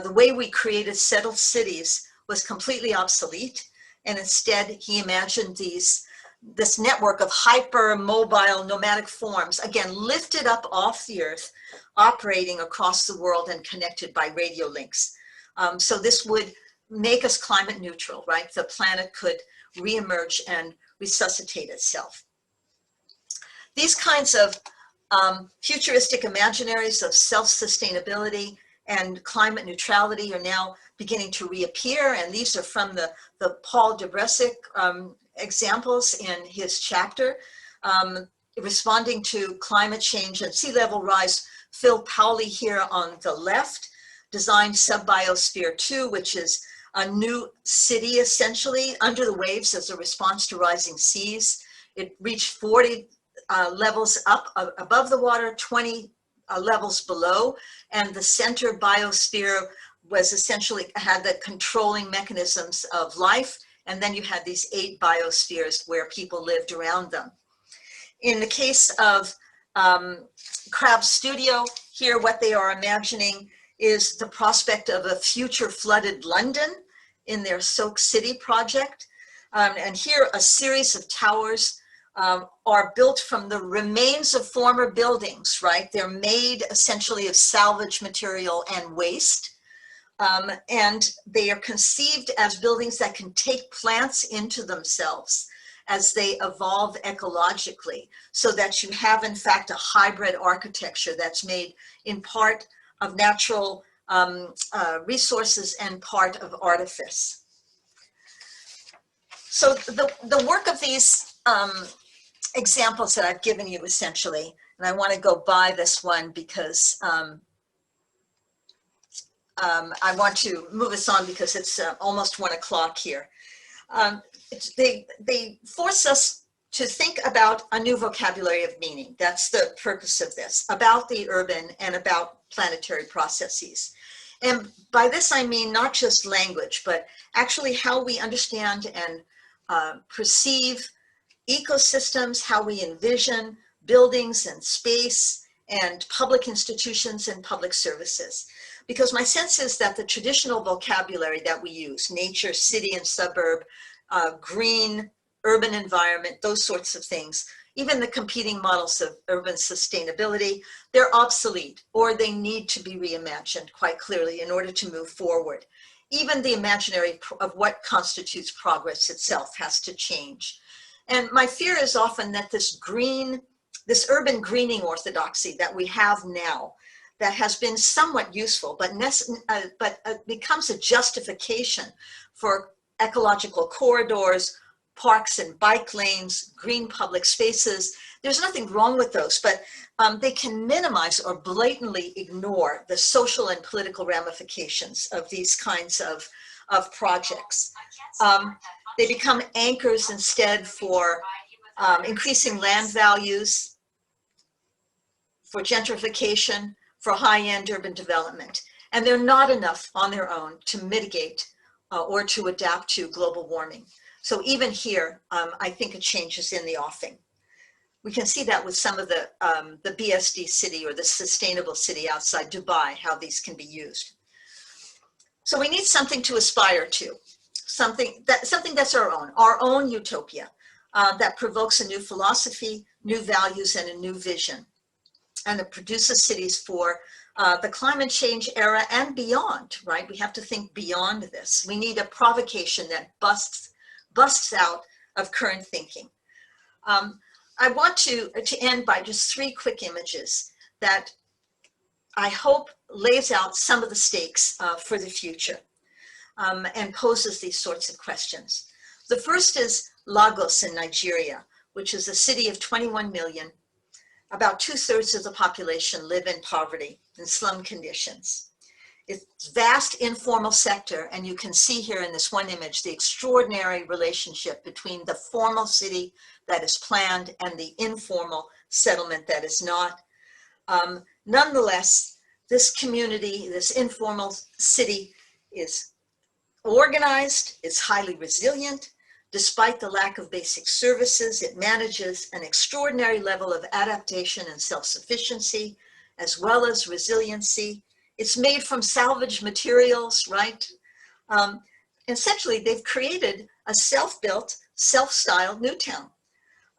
the way we created settled cities was completely obsolete. And instead, he imagined this network of hyper-mobile nomadic forms, again, lifted up off the Earth, operating across the world and connected by radio links. So this would make us climate neutral, right? The planet could reemerge and resuscitate itself. These kinds of futuristic imaginaries of self-sustainability and climate neutrality are now beginning to reappear, and these are from the Paul Debresic examples in his chapter. Responding to climate change and sea level rise, Phil Powley here on the left designed Subbiosphere 2, which is a new city essentially under the waves as a response to rising seas. It reached 40 levels up above the water, 20 levels below, and the center biosphere was essentially had the controlling mechanisms of life, and then you had these 8 biospheres where people lived around them. In the case of Crab Studio, here what they are imagining is the prospect of a future flooded London in their Soak City project. And here a series of towers are built from the remains of former buildings, right? They're made essentially of salvage material and waste. And they are conceived as buildings that can take plants into themselves as they evolve ecologically, so that you have in fact a hybrid architecture that's made in part of natural resources and part of artifice. So the work of these examples that I've given you essentially, and I want to go by this one because I want to move us on because it's almost 1 o'clock here. They force us to think about a new vocabulary of meaning. That's the purpose of this, about the urban and about planetary processes. And by this I mean not just language, but actually how we understand and perceive ecosystems, how we envision buildings and space and public institutions and public services. Because my sense is that the traditional vocabulary that we use, nature, city and suburb, green, urban environment, those sorts of things, even the competing models of urban sustainability, they're obsolete or they need to be reimagined quite clearly in order to move forward. Even the imaginary of what constitutes progress itself has to change. And my fear is often that this urban greening orthodoxy that we have now, that has been somewhat useful, but becomes a justification for ecological corridors, parks and bike lanes, green public spaces. There's nothing wrong with those, but they can minimize or blatantly ignore the social and political ramifications of these kinds of projects. They become anchors instead for increasing land values, for gentrification, for high-end urban development. And they're not enough on their own to mitigate or to adapt to global warming. So even here, I think a change is in the offing. We can see that with some of the BSD city or the sustainable city outside Dubai, how these can be used. So we need something to aspire to, something that's our own utopia that provokes a new philosophy, new values, and a new vision, and that produces cities for the climate change era and beyond, right? We have to think beyond this. We need a provocation that busts out of current thinking. I want to end by just 3 quick images that I hope lays out some of the stakes for the future. and poses these sorts of questions. The first is Lagos in Nigeria, which is a city of 21 million. About 2/3 of the population live in poverty, in slum conditions. It's vast informal sector, and you can see here in this one image the extraordinary relationship between the formal city that is planned and the informal settlement that is not. Nonetheless, this community, this informal city is organized, it's highly resilient. Despite the lack of basic services, it manages an extraordinary level of adaptation and self-sufficiency, as well as resiliency. It's made from salvaged materials, right? Essentially, they've created a self-built, self-styled new town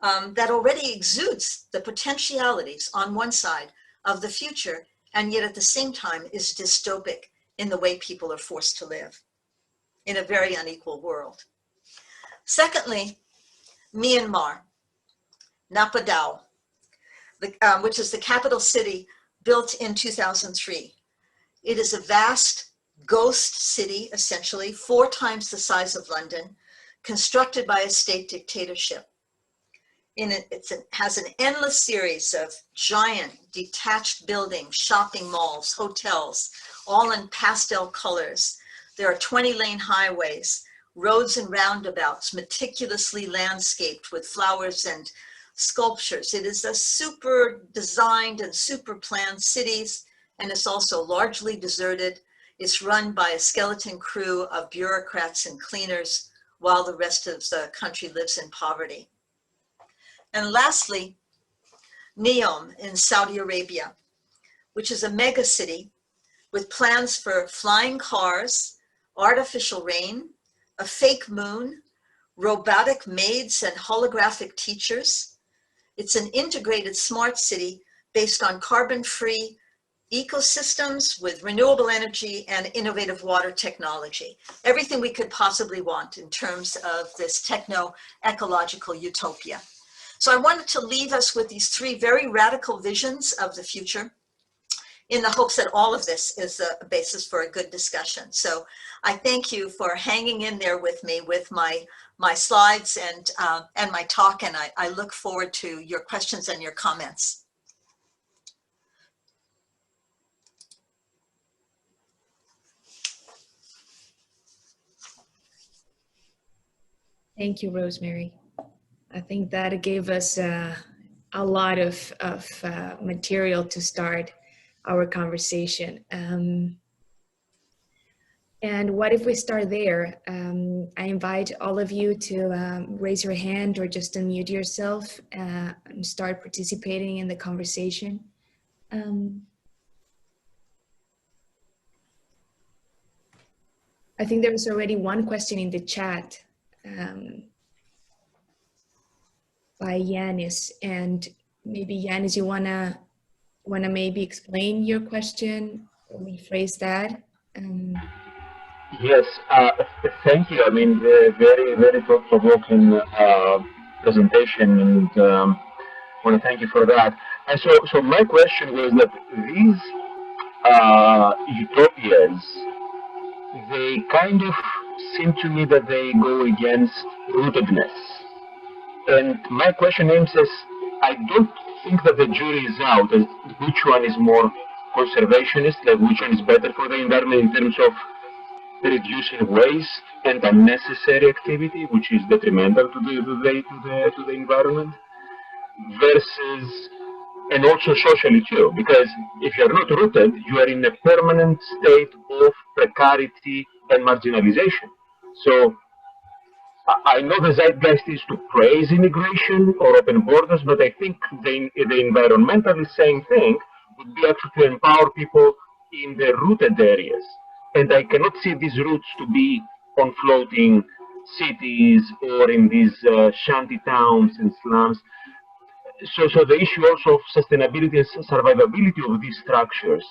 that already exudes the potentialities on one side of the future, and yet at the same time is dystopic in the way people are forced to live in a very unequal world. Secondly, Myanmar, Naypyidaw, which is the capital city, built in 2003. It is a vast ghost city, essentially, 4 times the size of London, constructed by a state dictatorship. It has an endless series of giant detached buildings, shopping malls, hotels, all in pastel colors. There are 20-lane highways, roads and roundabouts meticulously landscaped with flowers and sculptures. It is a super designed and super planned cities, and it's also largely deserted. It's run by a skeleton crew of bureaucrats and cleaners, while the rest of the country lives in poverty. And lastly, Neom in Saudi Arabia, which is a mega city with plans for flying cars, artificial rain, a fake moon, robotic maids and holographic teachers. It's an integrated smart city based on carbon-free ecosystems with renewable energy and innovative water technology. Everything we could possibly want in terms of this techno-ecological utopia. So I wanted to leave us with these 3 very radical visions of the future, in the hopes that all of this is a basis for a good discussion. So I thank you for hanging in there with me with my slides and my talk, and I look forward to your questions and your comments. Thank you, Rosemary. I think that gave us a lot of material to start our conversation. And what if we start there? I invite all of you to raise your hand or just unmute yourself and start participating in the conversation. I think there was already one question in the chat by Yanis, and maybe Yanis, you wanna maybe explain your question or rephrase that? Yes, thank you. I mean, very, very thought-provoking presentation, and I want to thank you for that. And so my question was that these utopias, they kind of seem to me that they go against rootedness. And my question aims is, I don't think that the jury is out as which one is more conservationist, like which one is better for the environment in terms of reducing waste and unnecessary activity, which is detrimental to the environment, versus, and also socially too, because if you are not rooted, you are in a permanent state of precarity and marginalization. So I know the zeitgeist is to praise immigration or open borders, but I think the environmentalist same thing would be actually to empower people in the rooted areas. And I cannot see these roots to be on floating cities or in these shanty towns and slums. So the issue also of sustainability and survivability of these structures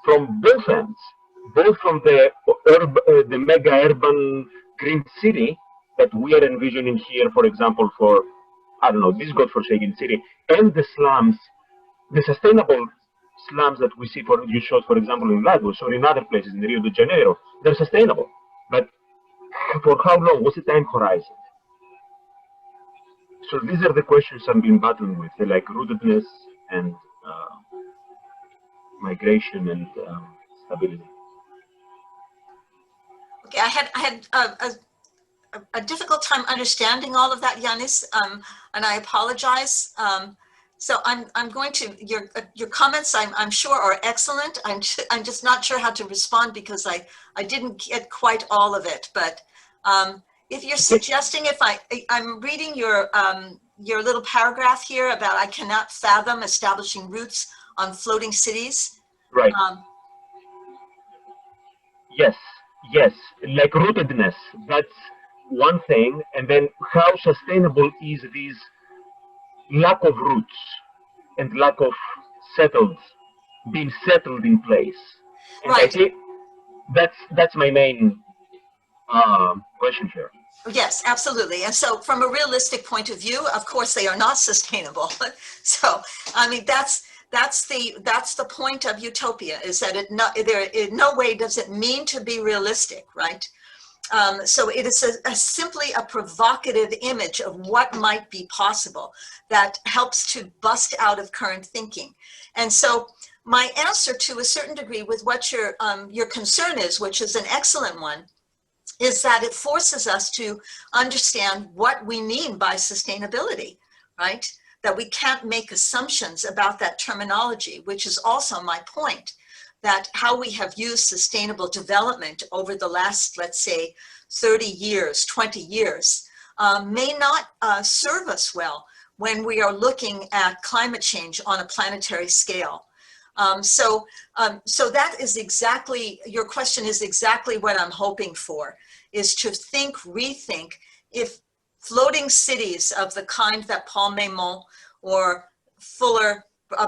from both ends, both from the mega urban green city that we are envisioning here, for example, for, I don't know, this godforsaken city, and the slums, the sustainable slums that we see, you showed, for example, in Lagos or in other places in Rio de Janeiro, they're sustainable. But for how long? What's the time horizon? So these are the questions I've been battling with, like rootedness and migration and stability. Okay, I had a difficult time understanding all of that, Yanis, and I apologize. So I'm going to, your comments I'm sure are excellent. I'm just not sure how to respond because I didn't get quite all of it. But if you're suggesting, if I'm reading your little paragraph here about I cannot fathom establishing roots on floating cities. Right. Yes, like rootedness, that's one thing. And then how sustainable is this lack of roots and lack of being settled in place? And Right. I think that's my main question here. Yes, absolutely. And so from a realistic point of view, of course, they are not sustainable. So, I mean, that's the point of utopia, is that in no way does it mean to be realistic, right? So it is simply a provocative image of what might be possible that helps to bust out of current thinking. And so my answer to a certain degree with what your concern is, which is an excellent one, is that it forces us to understand what we mean by sustainability, right? That we can't make assumptions about that terminology, which is also my point, that how we have used sustainable development over the last, let's say, 30 years, 20 years, may not serve us well when we are looking at climate change on a planetary scale. So that is exactly, your question is exactly what I'm hoping for, is to rethink if floating cities of the kind that Paul Maimon or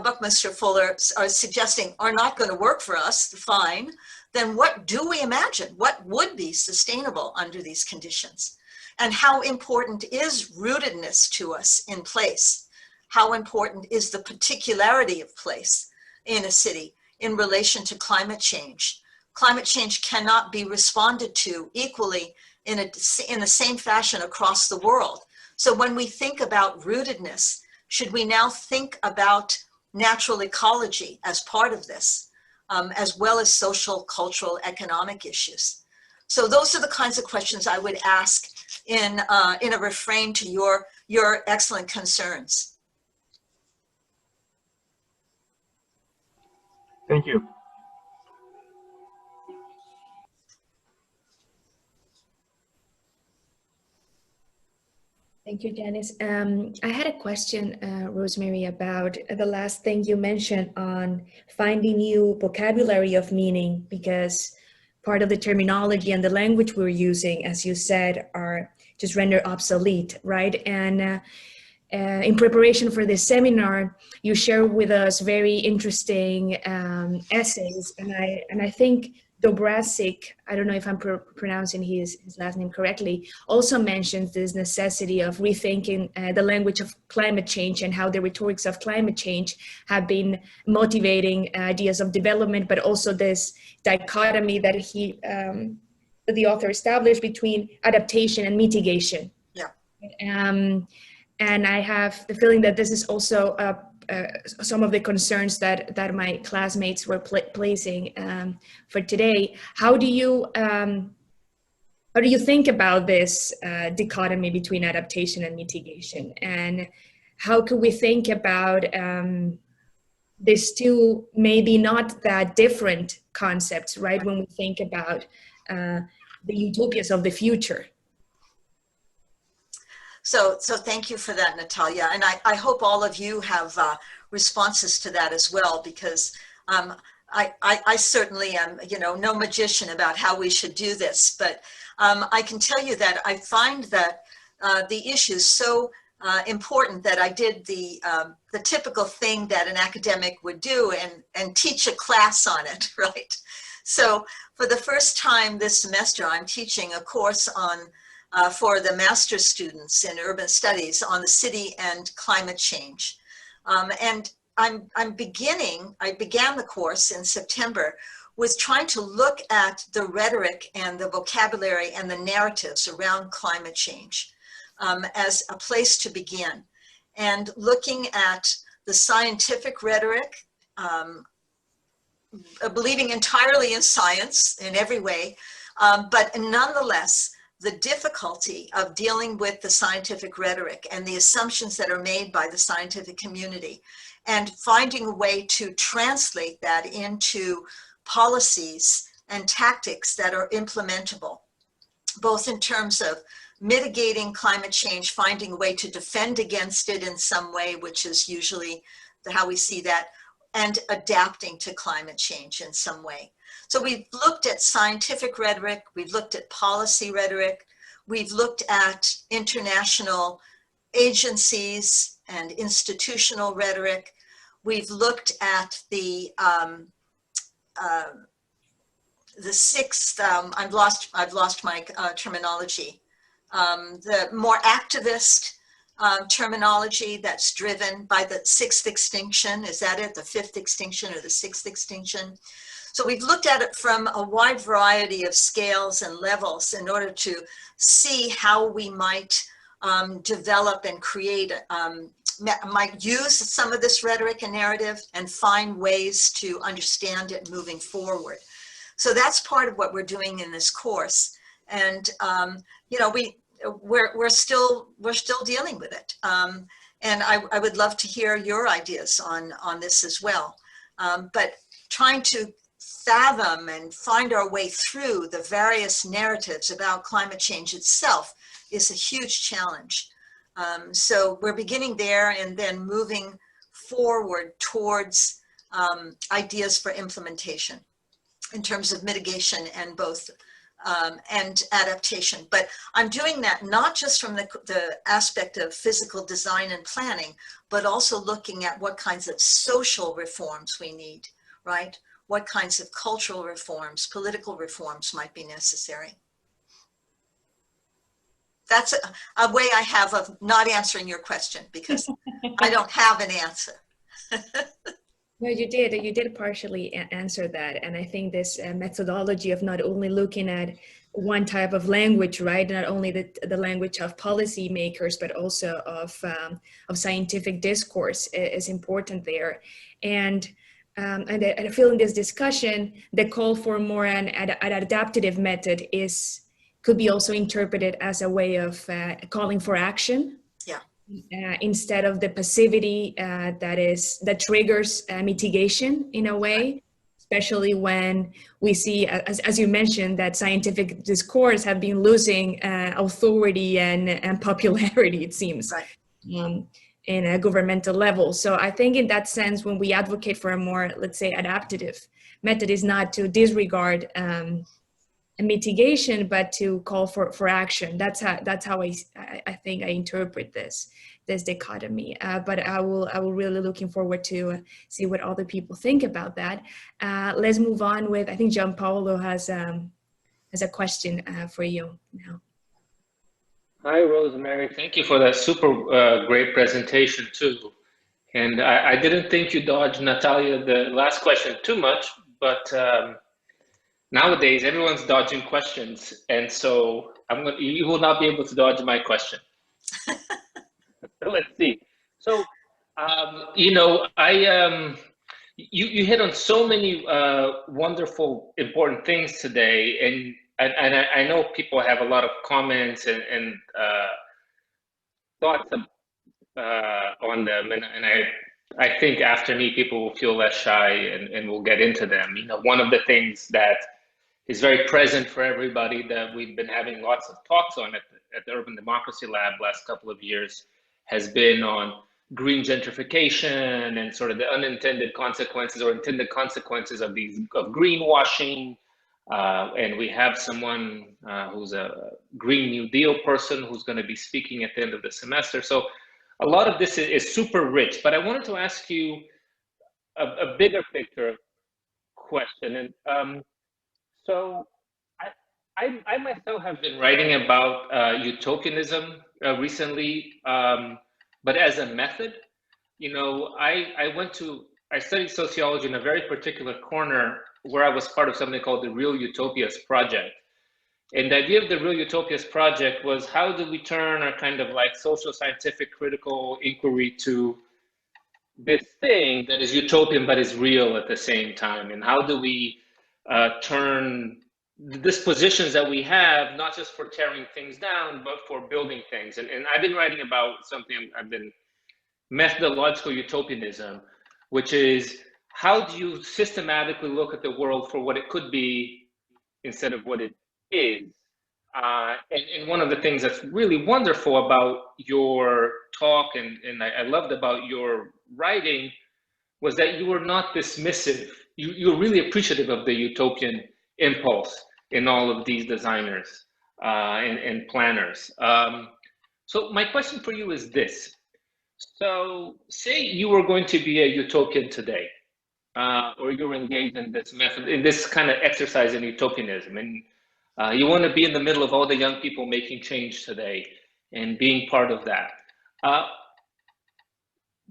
Buckminster Fuller are suggesting are not going to work for us, fine, then what do we imagine? What would be sustainable under these conditions? And how important is rootedness to us in place? How important is the particularity of place in a city in relation to climate change? Climate change cannot be responded to equally in the same fashion across the world. So when we think about rootedness, should we now think about natural ecology as part of this, as well as social, cultural, economic issues? So those are the kinds of questions I would ask in a refrain to your excellent concerns. Thank you. Thank you, Janice. I had a question, Rosemary, about the last thing you mentioned on finding new vocabulary of meaning, because part of the terminology and the language we're using, as you said, are just rendered obsolete, right? And in preparation for this seminar, you share with us very interesting essays, and I think Dobrasik, I don't know if I'm pronouncing his last name correctly, also mentions this necessity of rethinking the language of climate change and how the rhetorics of climate change have been motivating ideas of development, but also this dichotomy that the author established between adaptation and mitigation. Yeah. And I have the feeling that this is also some of the concerns that my classmates were placing for today. How do you think about this dichotomy between adaptation and mitigation? And how could we think about these two maybe not that different concepts, right? When we think about the utopias of the future. So thank you for that, Natalia. And I hope all of you have responses to that as well, because I certainly am, no magician about how we should do this, but I can tell you that I find that the issue is so important that I did the typical thing that an academic would do and teach a class on it, right? So for the first time this semester, I'm teaching a course on for the master's students in urban studies on the city and climate change. And I began the course in September was trying to look at the rhetoric and the vocabulary and the narratives around climate change as a place to begin. And looking at the scientific rhetoric, believing entirely in science in every way, but nonetheless, the difficulty of dealing with the scientific rhetoric and the assumptions that are made by the scientific community, and finding a way to translate that into policies and tactics that are implementable, both in terms of mitigating climate change, finding a way to defend against it in some way, which is usually how we see that, and adapting to climate change in some way. So we've looked at scientific rhetoric, we've looked at policy rhetoric, we've looked at international agencies and institutional rhetoric. We've looked at the sixth, I've lost my terminology, the more activist terminology that's driven by the sixth extinction. Is that it? The fifth extinction or the sixth extinction? So we've looked at it from a wide variety of scales and levels in order to see how we might develop and create, might use some of this rhetoric and narrative and find ways to understand it moving forward. So that's part of what we're doing in this course. And, you know, we're still dealing with it. And I would love to hear your ideas on this as well. But trying to fathom and find our way through the various narratives about climate change itself is a huge challenge. So we're beginning there and then moving forward towards ideas for implementation in terms of mitigation and both and adaptation. But I'm doing that not just from the aspect of physical design and planning, but also looking at what kinds of social reforms we need, right? What kinds of cultural reforms, political reforms might be necessary. That's a way I have of not answering your question because I don't have an answer. No, you did partially answer that. And I think this methodology of not only looking at one type of language, right? Not only the language of policymakers, but also of scientific discourse is important there. And I feel in this discussion, the call for more an adaptive method could be also interpreted as a way of calling for action. Yeah. Instead of the passivity that triggers mitigation in a way, especially when we see, as you mentioned, that scientific discourse have been losing authority and popularity, it seems. Right. In a governmental level. So I think in that sense, when we advocate for a more, let's say, adaptive method, is not to disregard a mitigation, but to call for action. That's how I think I interpret this dichotomy. But I will really looking forward to see what other people think about that. Let's move on with, I think Gianpaolo has a question for you now. Hi, Rosemary. Thank you for that super great presentation too. And I didn't think you dodged, Natalia, the last question too much, but nowadays everyone's dodging questions. And so you will not be able to dodge my question. So let's see. So, you know, you hit on so many wonderful, important things today. And I know people have a lot of comments and thoughts on them, and I think after me, people will feel less shy and we'll get into them. You know, one of the things that is very present for everybody that we've been having lots of talks on at the Urban Democracy Lab last couple of years has been on green gentrification and sort of the unintended consequences or intended consequences of greenwashing. And we have someone who's a Green New Deal person who's going to be speaking at the end of the semester. So a lot of this is super rich, but I wanted to ask you a bigger picture question. And so I myself have been writing about utopianism recently, but as a method. You know, I studied sociology in a very particular corner where I was part of something called the Real Utopias Project. And the idea of the Real Utopias Project was, how do we turn our kind of like social scientific critical inquiry to this thing that is utopian but is real at the same time? And how do we turn the dispositions that we have, not just for tearing things down, but for building things? And I've been writing about something, I've been methodological utopianism, which is, how do you systematically look at the world for what it could be instead of what it is? And one of the things that's really wonderful about your talk, and I loved about your writing, was that you were not dismissive. You're really appreciative of the utopian impulse in all of these designers and planners. So my question for you is this. So say you were going to be a utopian today, or you're engaged in this method, in this kind of exercise in utopianism, and you want to be in the middle of all the young people making change today and being part of that.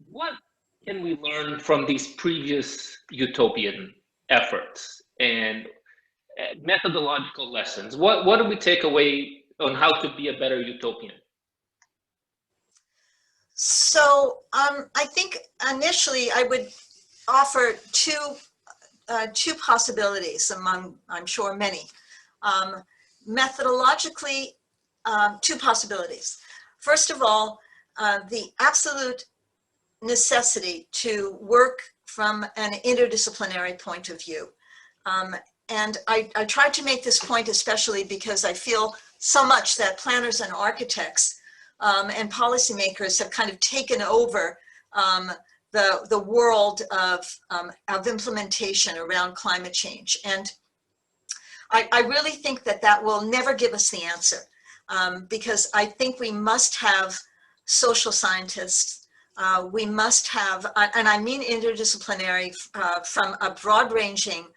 What can we learn from these previous utopian efforts and methodological lessons? What do we take away on how to be a better utopian? So I think initially I would offer two possibilities among, I'm sure, many. Methodologically, two possibilities. First of all, the absolute necessity to work from an interdisciplinary point of view. And I tried to make this point especially because I feel so much that planners and architects and policymakers have kind of taken over the world of implementation around climate change. And I really think that that will never give us the answer, because I think we must have social scientists, we must have, and I mean interdisciplinary from a broad-ranging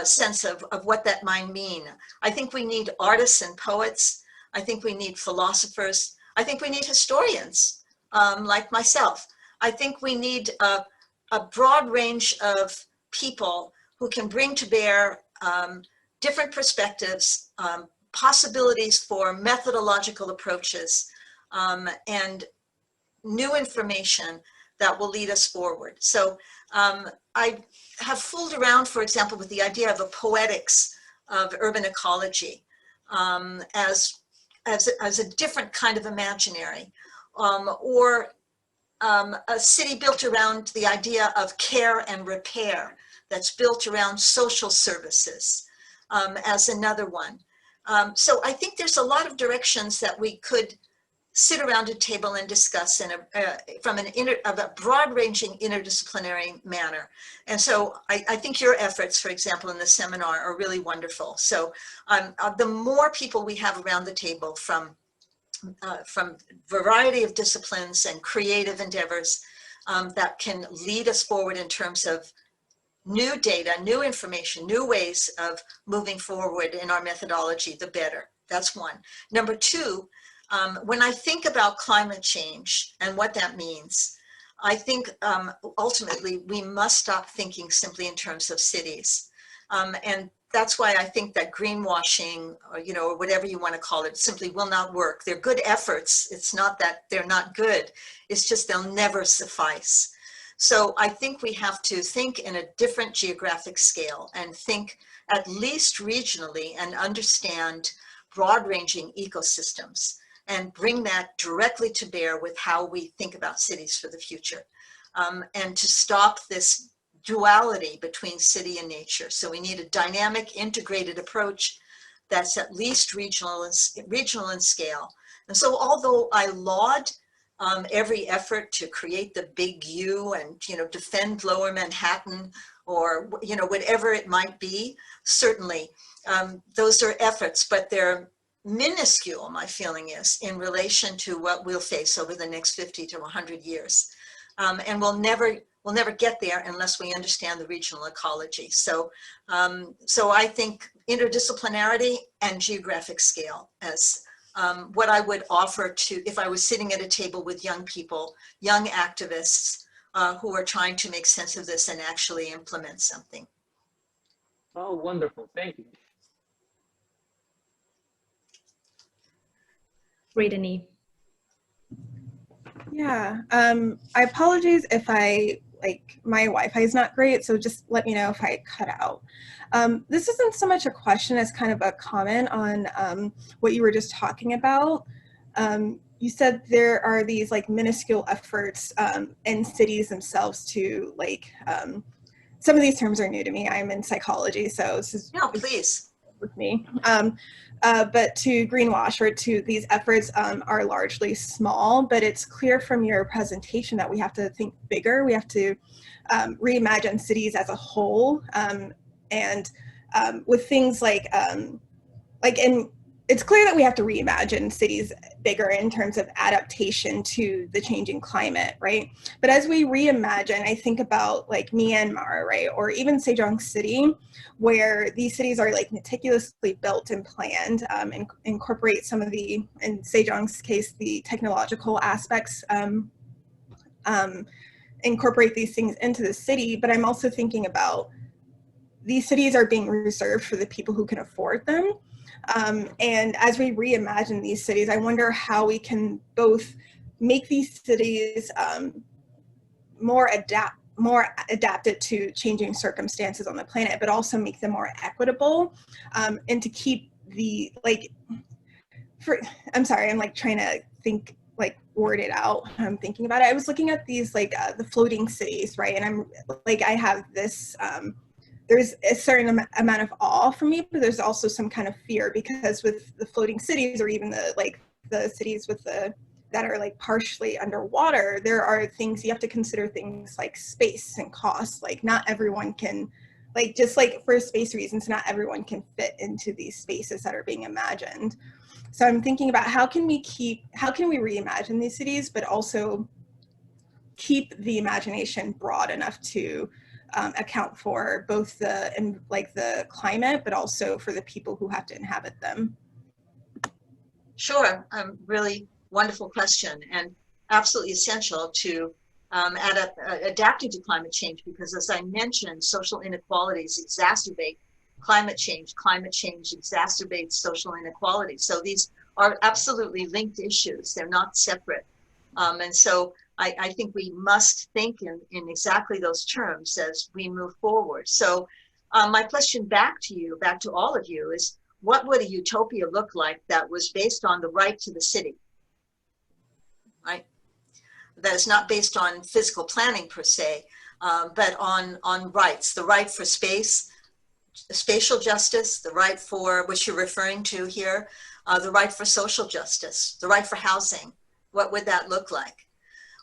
sense of what that might mean. I think we need artists and poets. I think we need philosophers. I think we need historians like myself. I think we need a broad range of people who can bring to bear different perspectives, possibilities for methodological approaches, and new information that will lead us forward. So I have fooled around, for example, with the idea of a poetics of urban ecology as a different kind of imaginary, or a city built around the idea of care and repair, that's built around social services as another one. So I think there's a lot of directions that we could sit around a table and discuss in from a broad-ranging interdisciplinary manner. And so I think your efforts, for example, in the seminar are really wonderful. So the more people we have around the table from variety of disciplines and creative endeavors that can lead us forward in terms of new data, new information, new ways of moving forward in our methodology, the better. That's one. Number two, when I think about climate change and what that means, I think ultimately we must stop thinking simply in terms of cities. And that's why I think that greenwashing, or whatever you want to call it, simply will not work. They're good efforts. It's not that they're not good. It's just they'll never suffice. So I think we have to think in a different geographic scale and think at least regionally and understand broad-ranging ecosystems and bring that directly to bear with how we think about cities for the future, and to stop this duality between city and nature. So we need a dynamic, integrated approach that's at least regional in scale. And so although I laud every effort to create the big U and defend Lower Manhattan, or whatever it might be, certainly those are efforts, but they're minuscule, my feeling is, in relation to what we'll face over the next 50 to 100 years. And we'll never get there unless we understand the regional ecology. So I think interdisciplinarity and geographic scale as what I would offer to, if I was sitting at a table with young people, young activists who are trying to make sense of this and actually implement something. Oh, wonderful. Thank you. Brittany. Yeah, I apologize if my Wi-Fi is not great, so just let me know if I cut out. This isn't so much a question as kind of a comment on what you were just talking about. You said there are these like minuscule efforts in cities themselves to some of these terms are new to me. I'm in psychology, so this is please. with me. But to greenwash or to these efforts are largely small, but it's clear from your presentation that we have to think bigger. We have to reimagine cities as a whole, and with things it's clear that we have to reimagine cities bigger in terms of adaptation to the changing climate, right? But as we reimagine, I think about like Myanmar, right? Or even Sejong City, where these cities are like meticulously built and planned, and incorporate some of the, in Sejong's case, the technological aspects, incorporate these things into the city. But I'm also thinking about these cities are being reserved for the people who can afford them. And as we reimagine these cities, I wonder how we can both make these cities more adapted to changing circumstances on the planet, but also make them more equitable, and to keep the I'm sorry, I'm like trying to think word it out. I'm thinking about it. I was looking at these the floating cities, right? And I'm I have this there's a certain amount of awe for me, but there's also some kind of fear, because with the floating cities, or even the cities with that are partially underwater, there are things you have to consider, things like space and cost. Not everyone can, just for space reasons, not everyone can fit into these spaces that are being imagined. So I'm thinking about how can we reimagine these cities, but also keep the imagination broad enough to account for both the climate, but also for the people who have to inhabit them. Sure, really wonderful question, and absolutely essential to adapting to climate change, because as I mentioned, social inequalities exacerbate climate change. Climate change exacerbates social inequalities. So these are absolutely linked issues. They're not separate. And so I think we must think in exactly those terms as we move forward. So my question back to all of you is, what would a utopia look like that was based on the right to the city, right? That is not based on physical planning per se, but on rights, the right for space, spatial justice, the right for, which you're referring to here, the right for social justice, the right for housing. What would that look like?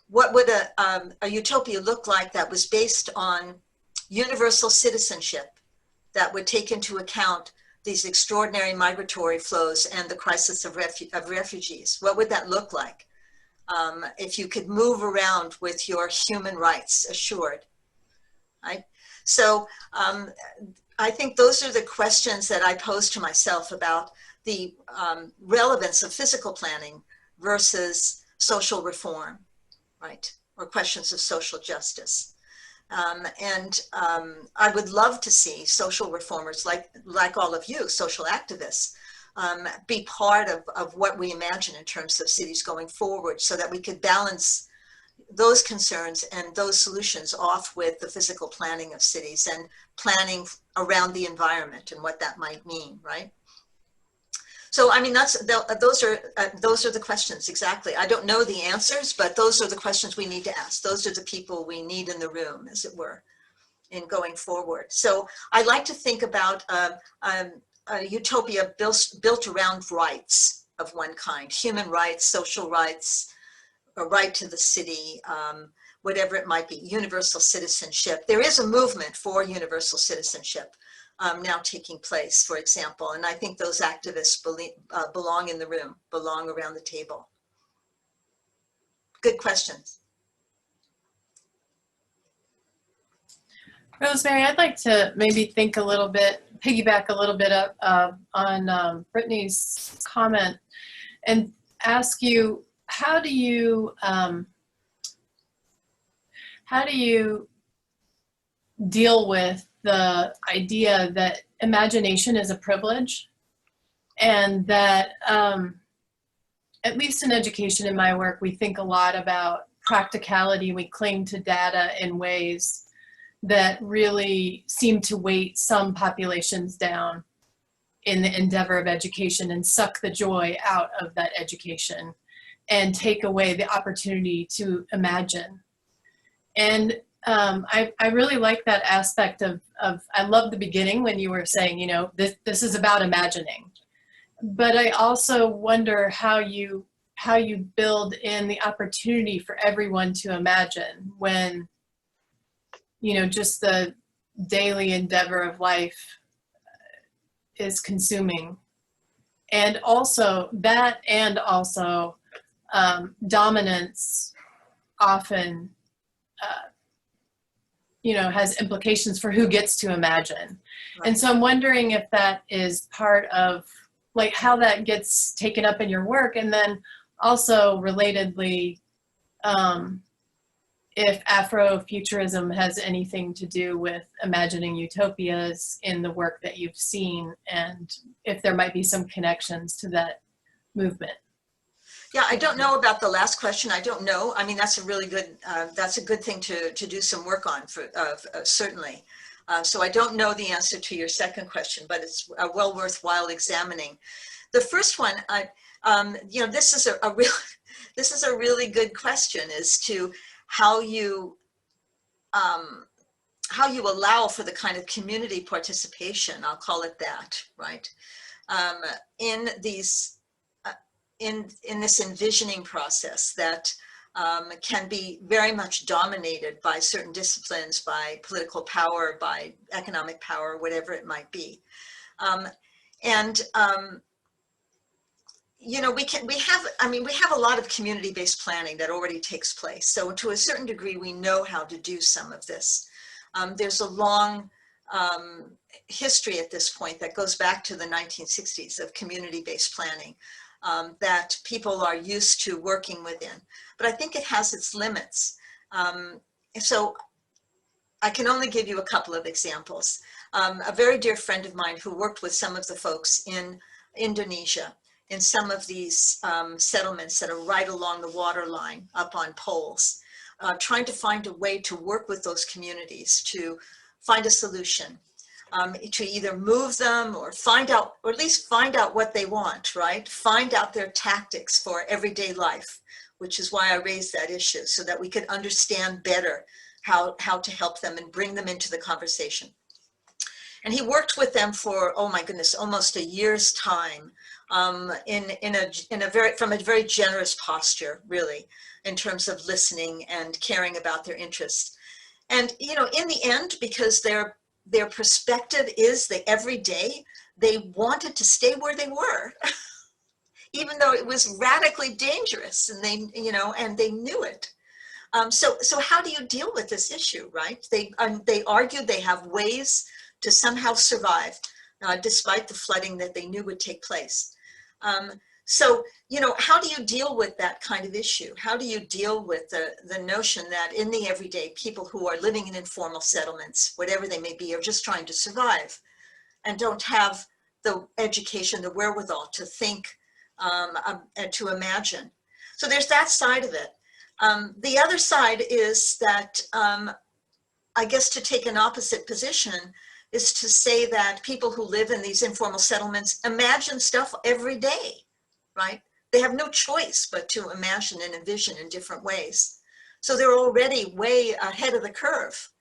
What would a utopia look like that was based on universal citizenship, that would take into account these extraordinary migratory flows and the crisis of refugees? What would that look like if you could move around with your human rights assured, right? So I think those are the questions that I pose to myself about the relevance of physical planning versus social reform, right? Or questions of social justice. I would love to see social reformers like all of you, social activists, be part of what we imagine in terms of cities going forward, so that we could balance those concerns and those solutions off with the physical planning of cities and planning around the environment and what that might mean, right? So, I mean, those are the questions, exactly. I don't know the answers, but those are the questions we need to ask. Those are the people we need in the room, as it were, in going forward. So I like to think about a utopia built around rights of one kind: human rights, social rights, a right to the city, whatever it might be, universal citizenship. There is a movement for universal citizenship now taking place, for example, and I think those activists belong in the room, belong around the table. Good questions. Rosemary, I'd like to maybe think a little bit, piggyback a little bit up on Brittany's comment, and ask you, how do you deal with the idea that imagination is a privilege, and that at least in education in my work, we think a lot about practicality. We cling to data in ways that really seem to weight some populations down in the endeavor of education and suck the joy out of that education and take away the opportunity to imagine. And I really like that aspect of I love the beginning when you were saying, you know, this is about imagining. But I also wonder how you build in the opportunity for everyone to imagine when, you know, just the daily endeavor of life is consuming. And also that, and also dominance often, you know, has implications for who gets to imagine. Right. And so I'm wondering if that is part of like how that gets taken up in your work, and then also relatedly, if Afrofuturism has anything to do with imagining utopias in the work that you've seen, and if there might be some connections to that movement. Yeah, I don't know about the last question. I don't know. I mean, that's a really good, that's a good thing to do some work on, for certainly. So I don't know the answer to your second question, but it's well worthwhile examining. The first one, you know, this is a really good question as to how you allow for the kind of community participation, I'll call it that, right? In these, in this envisioning process that can be very much dominated by certain disciplines, by political power, by economic power, whatever it might be. You know, we have a lot of community-based planning that already takes place. So to a certain degree, we know how to do some of this. There's a long history at this point that goes back to the 1960s of community-based planning that people are used to working within. But I think it has its limits. So I can only give you a couple of examples. A very dear friend of mine who worked with some of the folks in Indonesia in some of these settlements that are right along the waterline up on poles, trying to find a way to work with those communities to find a solution, to either move them or find out, or at least find out what they want, right? Find out their tactics for everyday life, which is why I raised that issue, so that we could understand better how to help them and bring them into the conversation. And he worked with them for, oh my goodness, almost a year's time, from a very generous posture, really, in terms of listening and caring about their interests. And, you know, in the end, because their perspective is the everyday, they wanted to stay where they were, even though it was radically dangerous, and they, you know, and they knew it. So how do you deal with this issue, right? They argue they have ways to somehow survive, despite the flooding that they knew would take place. So, you know, how do you deal with that kind of issue? How do you deal with the notion that in the everyday, people who are living in informal settlements, whatever they may be, are just trying to survive and don't have the education, the wherewithal to think and to imagine? So there's that side of it. The other side is that, I guess, to take an opposite position is to say that people who live in these informal settlements imagine stuff every day, right? They have no choice but to imagine and envision in different ways. So they're already way ahead of the curve.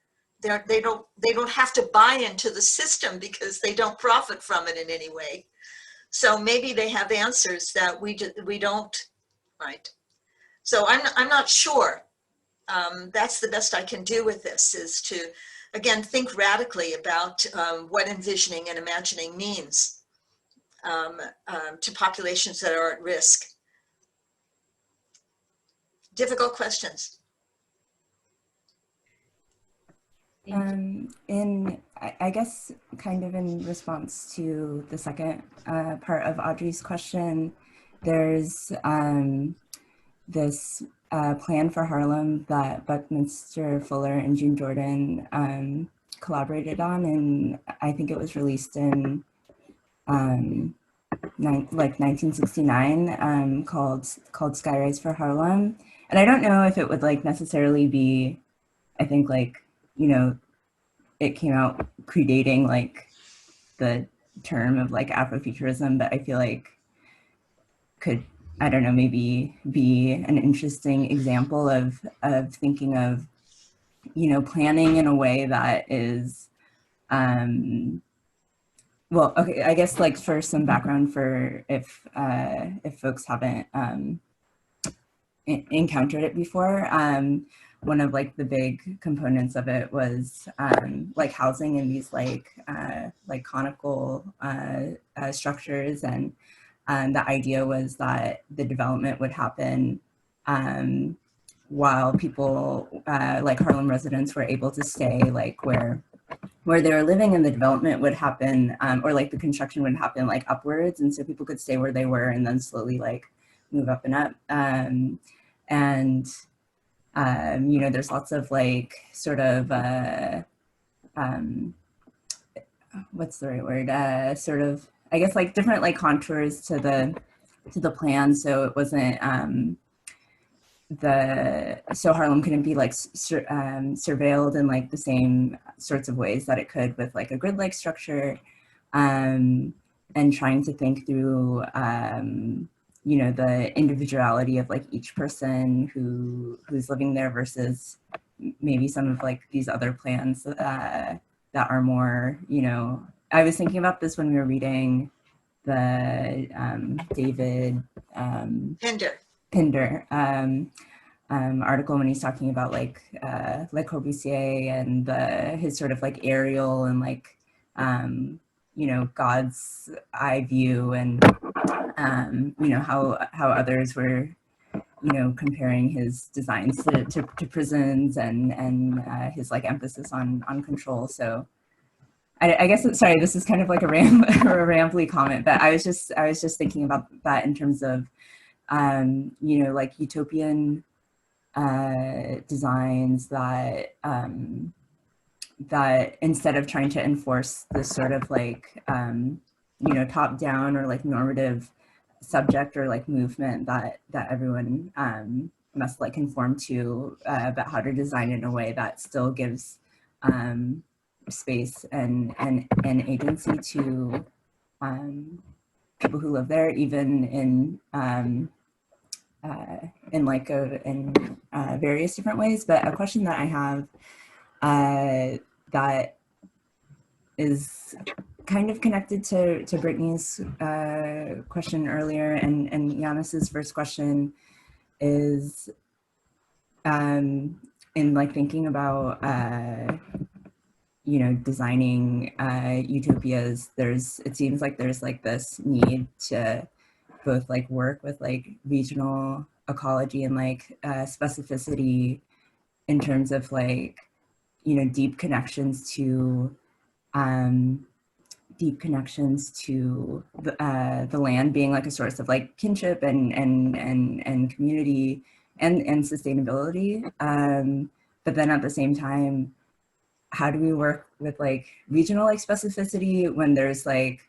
They don't have to buy into the system because they don't profit from it in any way. So maybe they have answers that we don't, right? So I'm not sure. That's the best I can do with this, is to, again, think radically about what envisioning and imagining means to populations that are at risk. Difficult questions. I guess kind of in response to the second part of Audrey's question, there's this plan for Harlem that Buckminster Fuller and June Jordan collaborated on, and I think it was released in 1969, called Skyrise for Harlem. And I don't know if it would like necessarily be, I think like, you know, it came out predating like the term of like Afrofuturism, but I feel like could, I don't know, maybe be an interesting example of thinking of, you know, planning in a way that is, well, okay, I guess like for some background for if folks haven't encountered it before, one of like the big components of it was like housing in these like conical structures, and the idea was that the development would happen while people like Harlem residents were able to stay like where they were living, and the development would happen, or like the construction would happen like upwards, and so people could stay where they were and then slowly like move up and up. You know, there's lots of like sort of what's the right word? Sort of, I guess like different like contours to the plan. So it wasn't so Harlem couldn't be like surveilled in like the same sorts of ways that it could with like a grid-like structure, and trying to think through you know, the individuality of like each person who's living there versus maybe some of like these other plans that are more, you know, I was thinking about this when we were reading the David Pinder article, when he's talking about like Le Corbusier and his sort of like aerial and like you know, God's eye view, and you know, how others were, you know, comparing his designs to prisons, and his like emphasis on control. So I guess, sorry, this is kind of like a rambly comment, but I was just thinking about that in terms of you know, like utopian designs that that instead of trying to enforce this sort of like you know, top down or like normative subject or like movement that everyone must like conform to, about how to design in a way that still gives space and agency to people who live there, even in like in various different ways. But a question that I have that is kind of connected to Brittany's question earlier, and Giannis's first question is in like thinking about you know, designing utopias. It seems like there's like this need to both like work with like regional ecology and like specificity in terms of like, you know, deep connections to the land being like a source of like kinship and community and sustainability. But then at the same time, how do we work with like regional like specificity when there's like,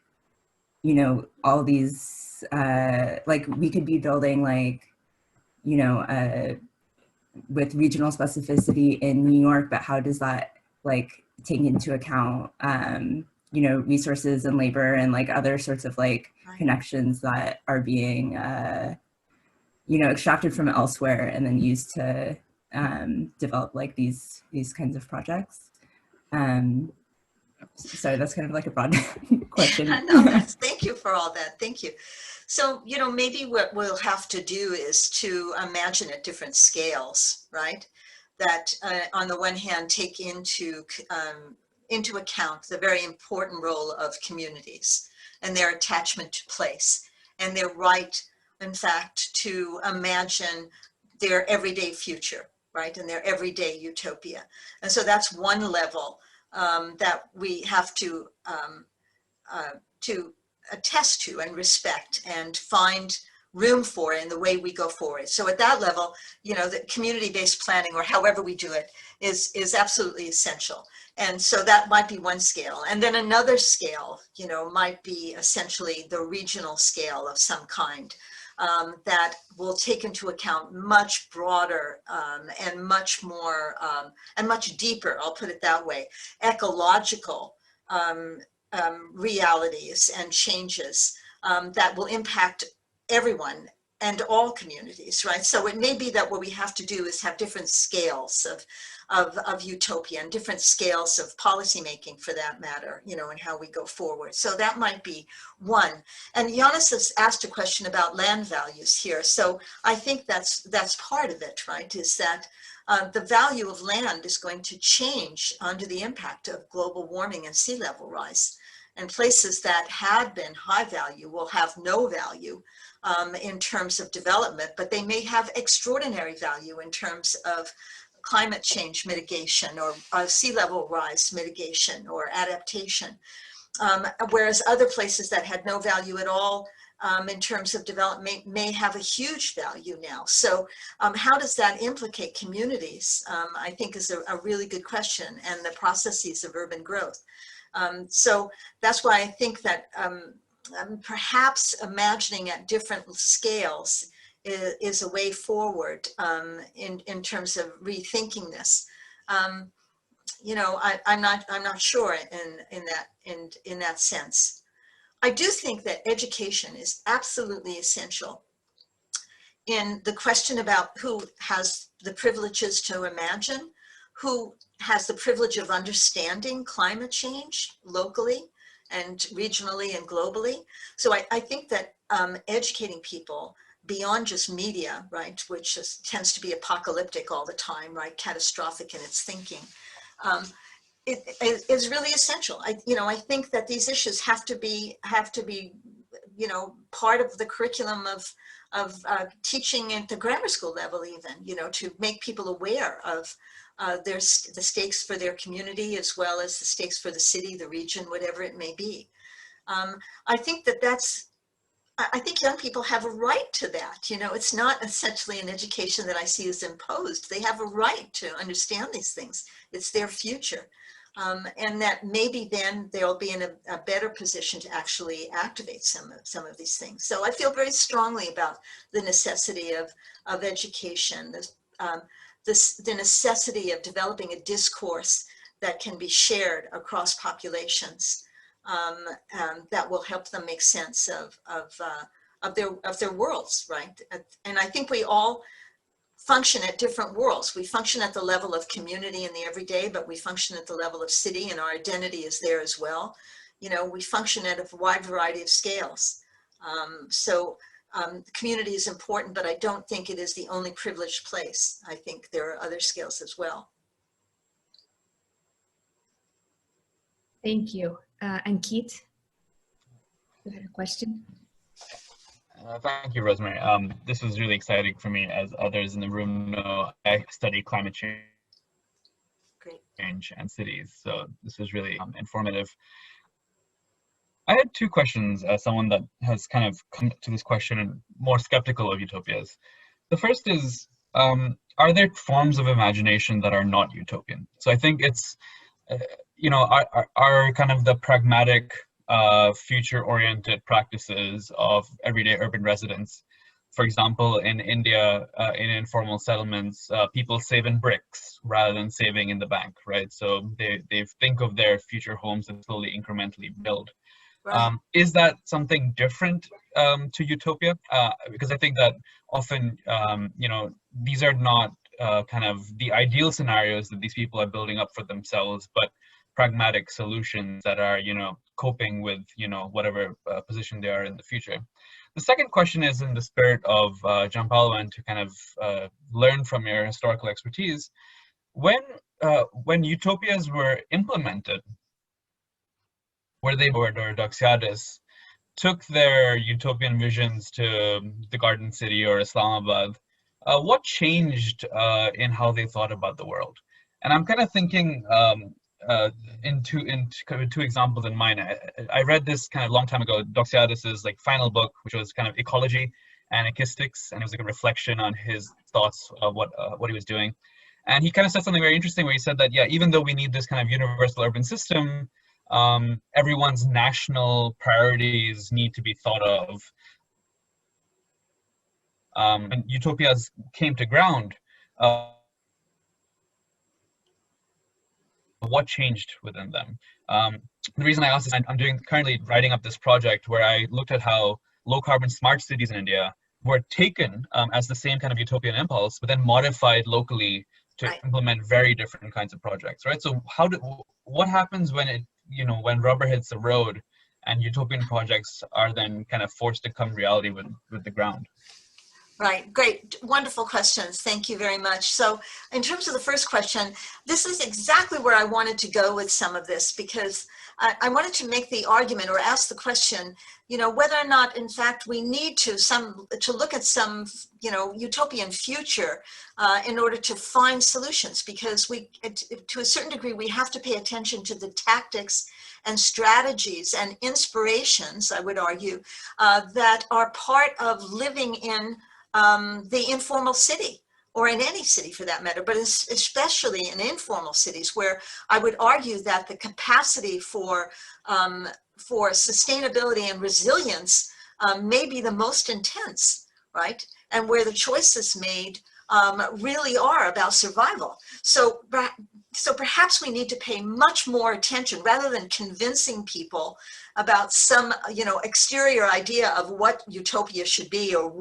you know, all these like we could be building like, you know, with regional specificity in New York, but how does that like take into account you know, resources and labor and like other sorts of like connections that are being you know, extracted from elsewhere and then used to develop like these kinds of projects. Sorry, that's kind of like a broad question. No, thank you for all that. Thank you. So, you know, maybe what we'll have to do is to imagine at different scales, right? That on the one hand, take into account the very important role of communities and their attachment to place and their right, in fact, to imagine their everyday future, right? And their everyday utopia. And so that's one level that we have to attest to and respect and find room for in the way we go forward. So at that level, you know, the community-based planning, or however we do it, is absolutely essential. And so that might be one scale. And then another scale, you know, might be essentially the regional scale of some kind, that will take into account much broader and much more and much deeper, I'll put it that way, ecological realities and changes that will impact everyone and all communities, right? So it may be that what we have to do is have different scales of utopia and different scales of policymaking, for that matter, you know, and how we go forward. So that might be one. And Giannis has asked a question about land values here. So I think that's part of it, right? Is that the value of land is going to change under the impact of global warming and sea level rise. And places that had been high value will have no value in terms of development, but they may have extraordinary value in terms of climate change mitigation or sea level rise mitigation or adaptation. Whereas other places that had no value at all in terms of development may have a huge value now. So how does that implicate communities? I think is a really good question, and the processes of urban growth. So that's why I think that perhaps imagining at different scales is a way forward in terms of rethinking this. You know, I'm not sure in that sense. I do think that education is absolutely essential in the question about who has the privileges to imagine, who has the privilege of understanding climate change locally and regionally and globally. So I think that educating people beyond just media, right, which tends to be apocalyptic all the time, right, catastrophic in its thinking, it is really essential. I think that these issues have to be, you know, part of the curriculum of teaching at the grammar school level, even, you know, to make people aware of the stakes for their community, as well as the stakes for the city, the region, whatever it may be. I think I think young people have a right to that. You know, it's not essentially an education that I see as imposed. They have a right to understand these things. It's their future. And that maybe then they'll be in a better position to actually activate some of these things. So I feel very strongly about the necessity of education, the necessity of developing a discourse that can be shared across populations, that will help them make sense of their worlds, right? And I think we all function at different worlds. We function at the level of community in the everyday, but we function at the level of city, and our identity is there as well. You know, we function at a wide variety of scales. Community is important, but I don't think it is the only privileged place. I think there are other scales as well. Thank you. And Keith, you had a question? Thank you, Rosemary. This was really exciting for me. As others in the room know, I study climate change and cities, so this was really informative. I had two questions as someone that has kind of come to this question and more skeptical of utopias. The first is, are there forms of imagination that are not utopian? So I think it's, you know, are kind of the pragmatic, future-oriented practices of everyday urban residents. For example, in India, in informal settlements, people save in bricks rather than saving in the bank, right? So they think of their future homes and slowly incrementally build. Right. Is that something different to utopia? Because I think that often, you know, these are not kind of the ideal scenarios that these people are building up for themselves, but pragmatic solutions that are, you know, coping with, you know, whatever position they are in the future. The second question is in the spirit of Gianpaolo, and to kind of learn from your historical expertise. When utopias were implemented, where they were, or Doxiadis, took their utopian visions to the Garden City or Islamabad, what changed in how they thought about the world? And I'm kind of thinking in two examples in mind. I read this kind of long time ago, Doxiadis's like final book, which was kind of ecology, anarchistics, and it was like a reflection on his thoughts of what he was doing. And he kind of said something very interesting where he said that, yeah, even though we need this kind of universal urban system, everyone's national priorities need to be thought of. And utopias came to ground. What changed within them? The reason I asked is I'm currently writing up this project where I looked at how low carbon smart cities in India were taken as the same kind of utopian impulse, but then modified locally to implement very different kinds of projects, right? So what happens when when rubber hits the road and utopian projects are then kind of forced to come reality with the ground? Right, great, wonderful questions. Thank you very much. So in terms of the first question, this is exactly where I wanted to go with some of this, because I wanted to make the argument or ask the question, whether or not, in fact, we need to look at some, utopian future in order to find solutions, because to a certain degree, we have to pay attention to the tactics and strategies and inspirations, I would argue, that are part of living in the informal city, or in any city for that matter, but especially in informal cities, where I would argue that the capacity for sustainability and resilience may be the most intense, right? And where the choices made really are about survival. So perhaps we need to pay much more attention, rather than convincing people about some exterior idea of what utopia should be, or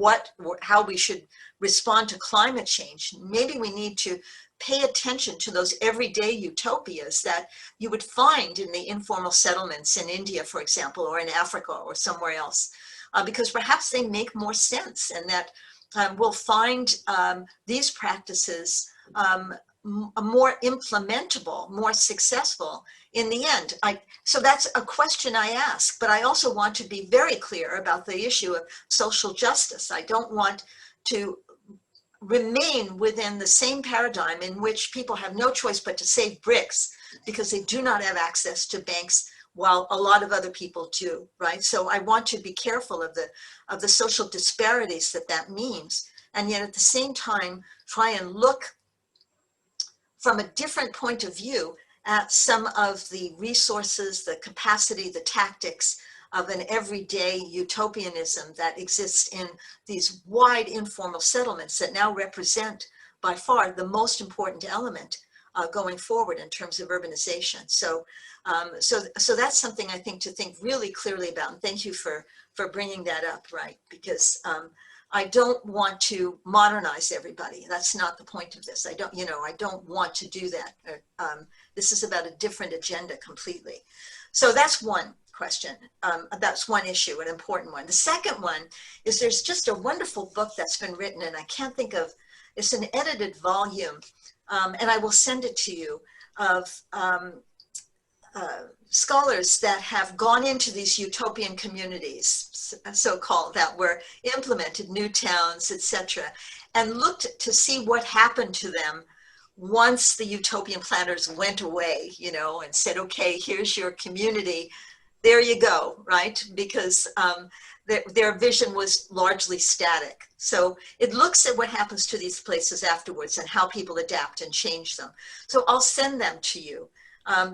how we should respond to climate change. Maybe we need to pay attention to those everyday utopias that you would find in the informal settlements in India, for example, or in Africa or somewhere else, because perhaps they make more sense, and that we'll find these practices more implementable, more successful in the end. So that's a question I ask, but I also want to be very clear about the issue of social justice. I don't want to remain within the same paradigm in which people have no choice but to save bricks because they do not have access to banks, while a lot of other people do, right? So I want to be careful of the social disparities that means, and yet at the same time try and look from a different point of view at some of the resources, the capacity, the tactics of an everyday utopianism that exists in these wide informal settlements that now represent by far the most important element going forward in terms of urbanization. So that's something I think to think really clearly about. And thank you for bringing that up, right? Because I don't want to modernize everybody. That's not the point of this. I don't want to do that. This is about a different agenda completely. So that's one question. That's one issue, an important one. The second one is there's just a wonderful book that's been written, and I can't think of, it's an edited volume, and I will send it to you, of scholars that have gone into these utopian communities, so-called, that were implemented, new towns, etc., and looked to see what happened to them once the utopian planners went away, and said, okay, here's your community, there you go, right? Because their vision was largely static. So it looks at what happens to these places afterwards and how people adapt and change them. So I'll send them to you.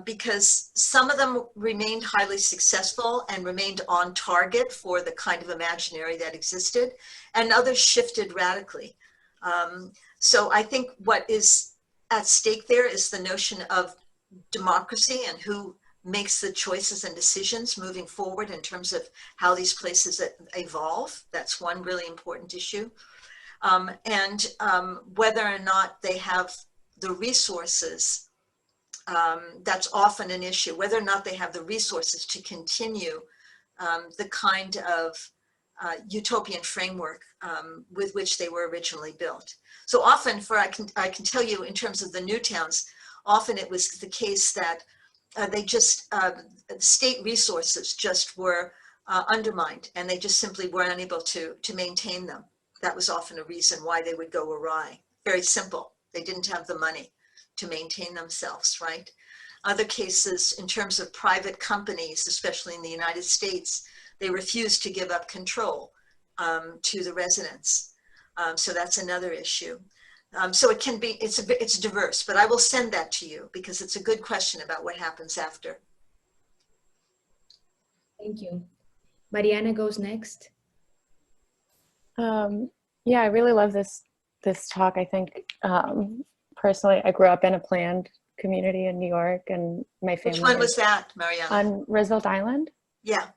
Because some of them remained highly successful and remained on target for the kind of imaginary that existed, and others shifted radically. So I think what is at stake there is the notion of democracy and who makes the choices and decisions moving forward in terms of how these places evolve. That's one really important issue. And whether or not they have the resources, that's often an issue, whether or not they have the resources to continue the kind of utopian framework with which they were originally built. So often, I can tell you in terms of the new towns, often it was the case that state resources just were undermined, and they just simply were unable to maintain them. That was often a reason why they would go awry. Very simple. They didn't have the money to maintain themselves, right? Other cases, in terms of private companies, especially in the United States, they refused to give up control. to the residents. So that's another issue. So it can be, it's diverse, but I will send that to you because it's a good question about what happens after. Thank you. Mariana goes next. Yeah, I really love this talk. I think personally, I grew up in a planned community in New York, and my family. Which one was that, Mariana? On Roosevelt Island. Yeah.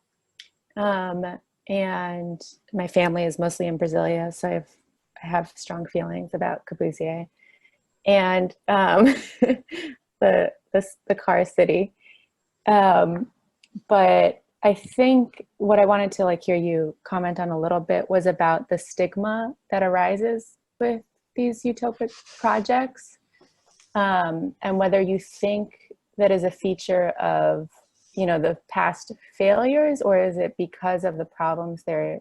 And my family is mostly in Brasilia, so I have strong feelings about Corbusier and the car city. But I think what I wanted to hear you comment on a little bit was about the stigma that arises with these utopic projects, and whether you think that is a feature of the past failures, or is it because of the problems they're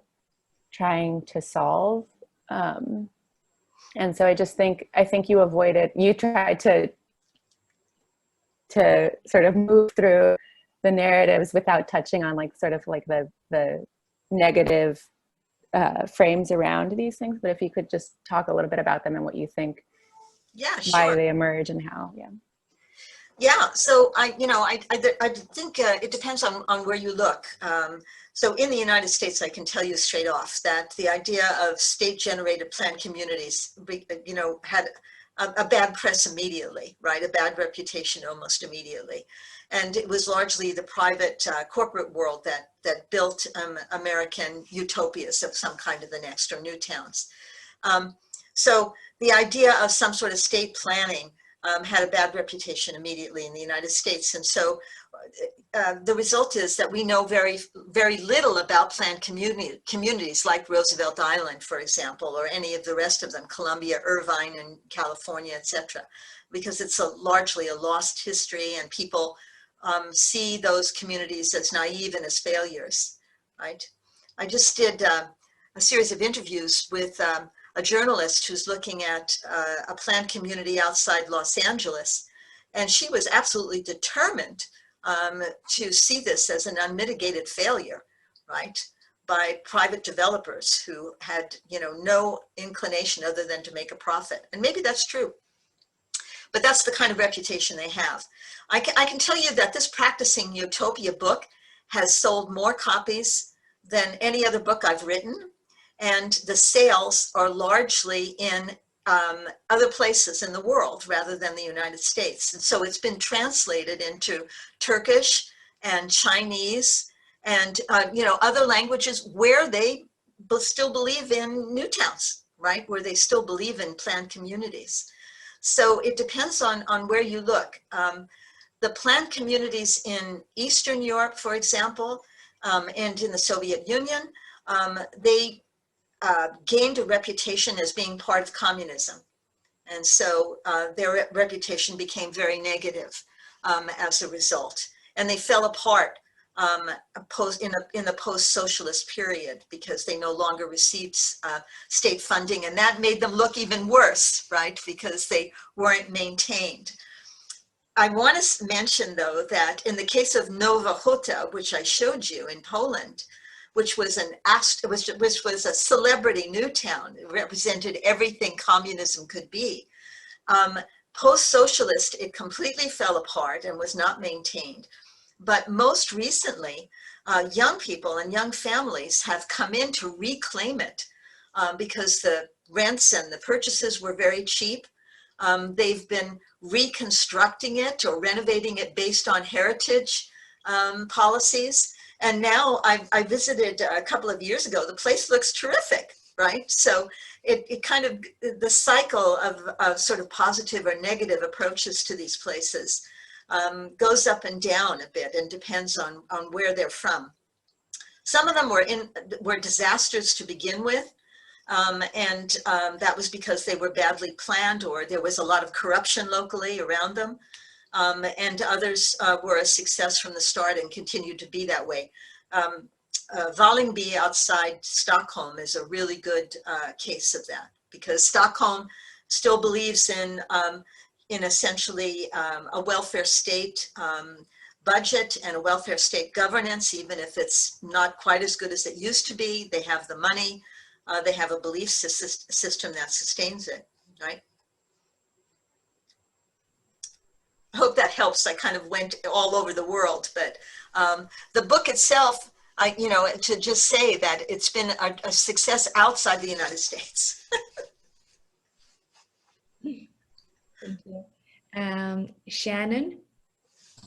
trying to solve? And so I think you tried to sort of move through the narratives without touching on the negative frames around these things. But if you could just talk a little bit about them and what you think, yeah, sure. Why they emerge and how, Yeah, so I think it depends on where you look. So in the United States, I can tell you straight off that the idea of state-generated planned communities, had a bad press immediately, right? A bad reputation almost immediately. And it was largely the private corporate world that built American utopias of some kind of the next, or new towns. So the idea of some sort of state planning had a bad reputation immediately in the United States. And so the result is that we know very, very little about planned communities like Roosevelt Island, for example, or any of the rest of them, Columbia, Irvine, and California, etc., because it's largely a lost history, and people see those communities as naive and as failures, right? I just did a series of interviews with a journalist who's looking at a planned community outside Los Angeles, and she was absolutely determined to see this as an unmitigated failure, right, by private developers who had, no inclination other than to make a profit. And maybe that's true, but that's the kind of reputation they have. I can tell you that this Practicing Utopia book has sold more copies than any other book I've written. And the sales are largely in other places in the world rather than the United States. And so it's been translated into Turkish and Chinese and other languages where they still believe in new towns, right? Where they still believe in planned communities. So it depends on where you look. The planned communities in Eastern Europe, for example, and in the Soviet Union, they gained a reputation as being part of communism. And so their reputation became very negative as a result. And they fell apart in the post-socialist period because they no longer received state funding, and that made them look even worse, right? Because they weren't maintained. I want to mention, though, that in the case of Nowa Huta, which I showed you in Poland, which was a celebrity new town, it represented everything communism could be. Post-socialist, it completely fell apart and was not maintained. But most recently, young people and young families have come in to reclaim it because the rents and the purchases were very cheap. They've been reconstructing it or renovating it based on heritage policies. And now I visited a couple of years ago. The place looks terrific, right? So it kind of, the cycle of sort of positive or negative approaches to these places goes up and down a bit and depends on where they're from. Some of them were disasters to begin with. And that was because they were badly planned or there was a lot of corruption locally around them. And others were a success from the start and continued to be that way. Vällingby outside Stockholm is a really good case of that, because Stockholm still believes in essentially a welfare state, budget and a welfare state governance, even if it's not quite as good as it used to be. They have the money, they have a belief system that sustains it, right? I hope that helps. I kind of went all over the world, but the book itself, to just say that it's been a success outside the United States. Thank you. Shannon,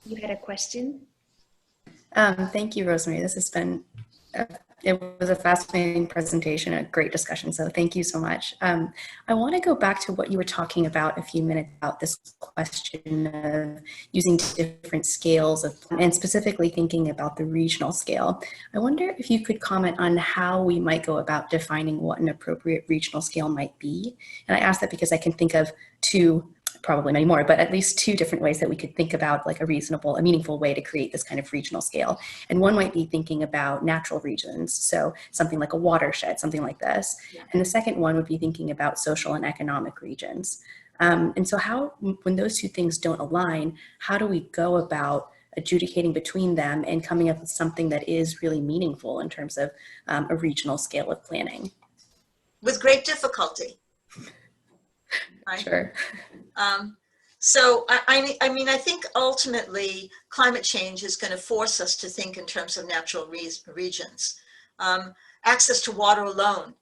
you had a question? Thank you, Rosemary. This has been, it was a fascinating presentation, a great discussion, so thank you so much. I want to go back to what you were talking about a few minutes about this question of using different scales of, and specifically thinking about the regional scale. I wonder if you could comment on how we might go about defining what an appropriate regional scale might be. And I ask that because I can think of two, probably many more, but at least two different ways that we could think about like a meaningful way to create this kind of regional scale. And one might be thinking about natural regions, so something like a watershed, something like this. Yeah. And the second one would be thinking about social and economic regions. And so how, when those two things don't align, how do we go about adjudicating between them and coming up with something that is really meaningful in terms of a regional scale of planning? With great difficulty. Right? Sure. So I mean, I think ultimately climate change is going to force us to think in terms of natural regions. Access to water alone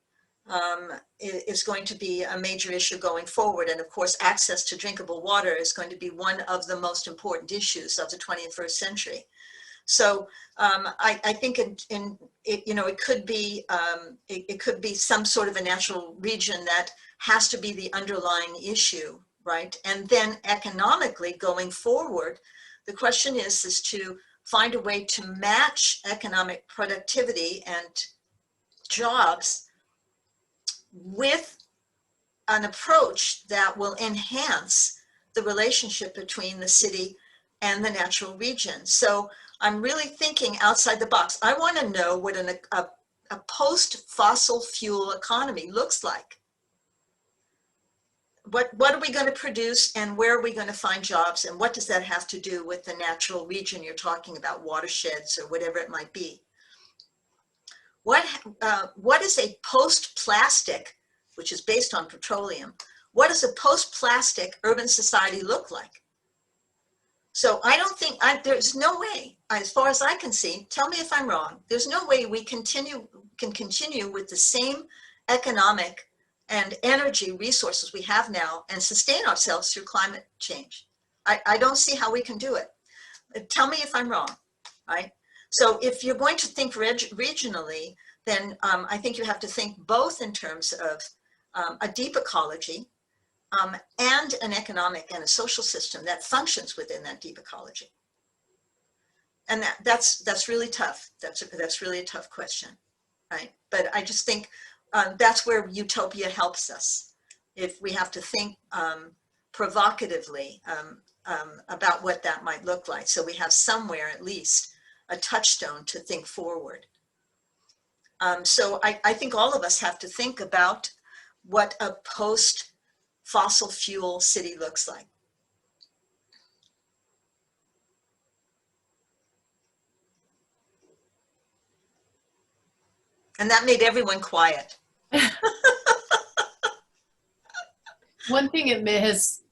is going to be a major issue going forward. And of course, access to drinkable water is going to be one of the most important issues of the 21st century. So I think it could be some sort of a natural region that has to be the underlying issue, right? And then economically going forward, the question is to find a way to match economic productivity and jobs with an approach that will enhance the relationship between the city and the natural region. So I'm really thinking outside the box. I want to know what a post-fossil fuel economy looks like. What are we going to produce and where are we going to find jobs, and what does that have to do with the natural region you're talking about, watersheds or whatever it might be? What is a post-plastic, which is based on petroleum, what does a post-plastic urban society look like? So I don't think, there's no way, as far as I can see, tell me if I'm wrong, there's no way we can continue with the same economic and energy resources we have now and sustain ourselves through climate change. I don't see how we can do it. Tell me if I'm wrong, right? So if you're going to think regionally, then I think you have to think both in terms of a deep ecology and an economic and a social system that functions within that deep ecology. And that's really tough. That's really a tough question, right? But I just think that's where Utopia helps us. If we have to think provocatively about what that might look like. So we have somewhere at least a touchstone to think forward. So I think all of us have to think about what a post-fossil fuel city looks like. And that made everyone quiet. One thing it has,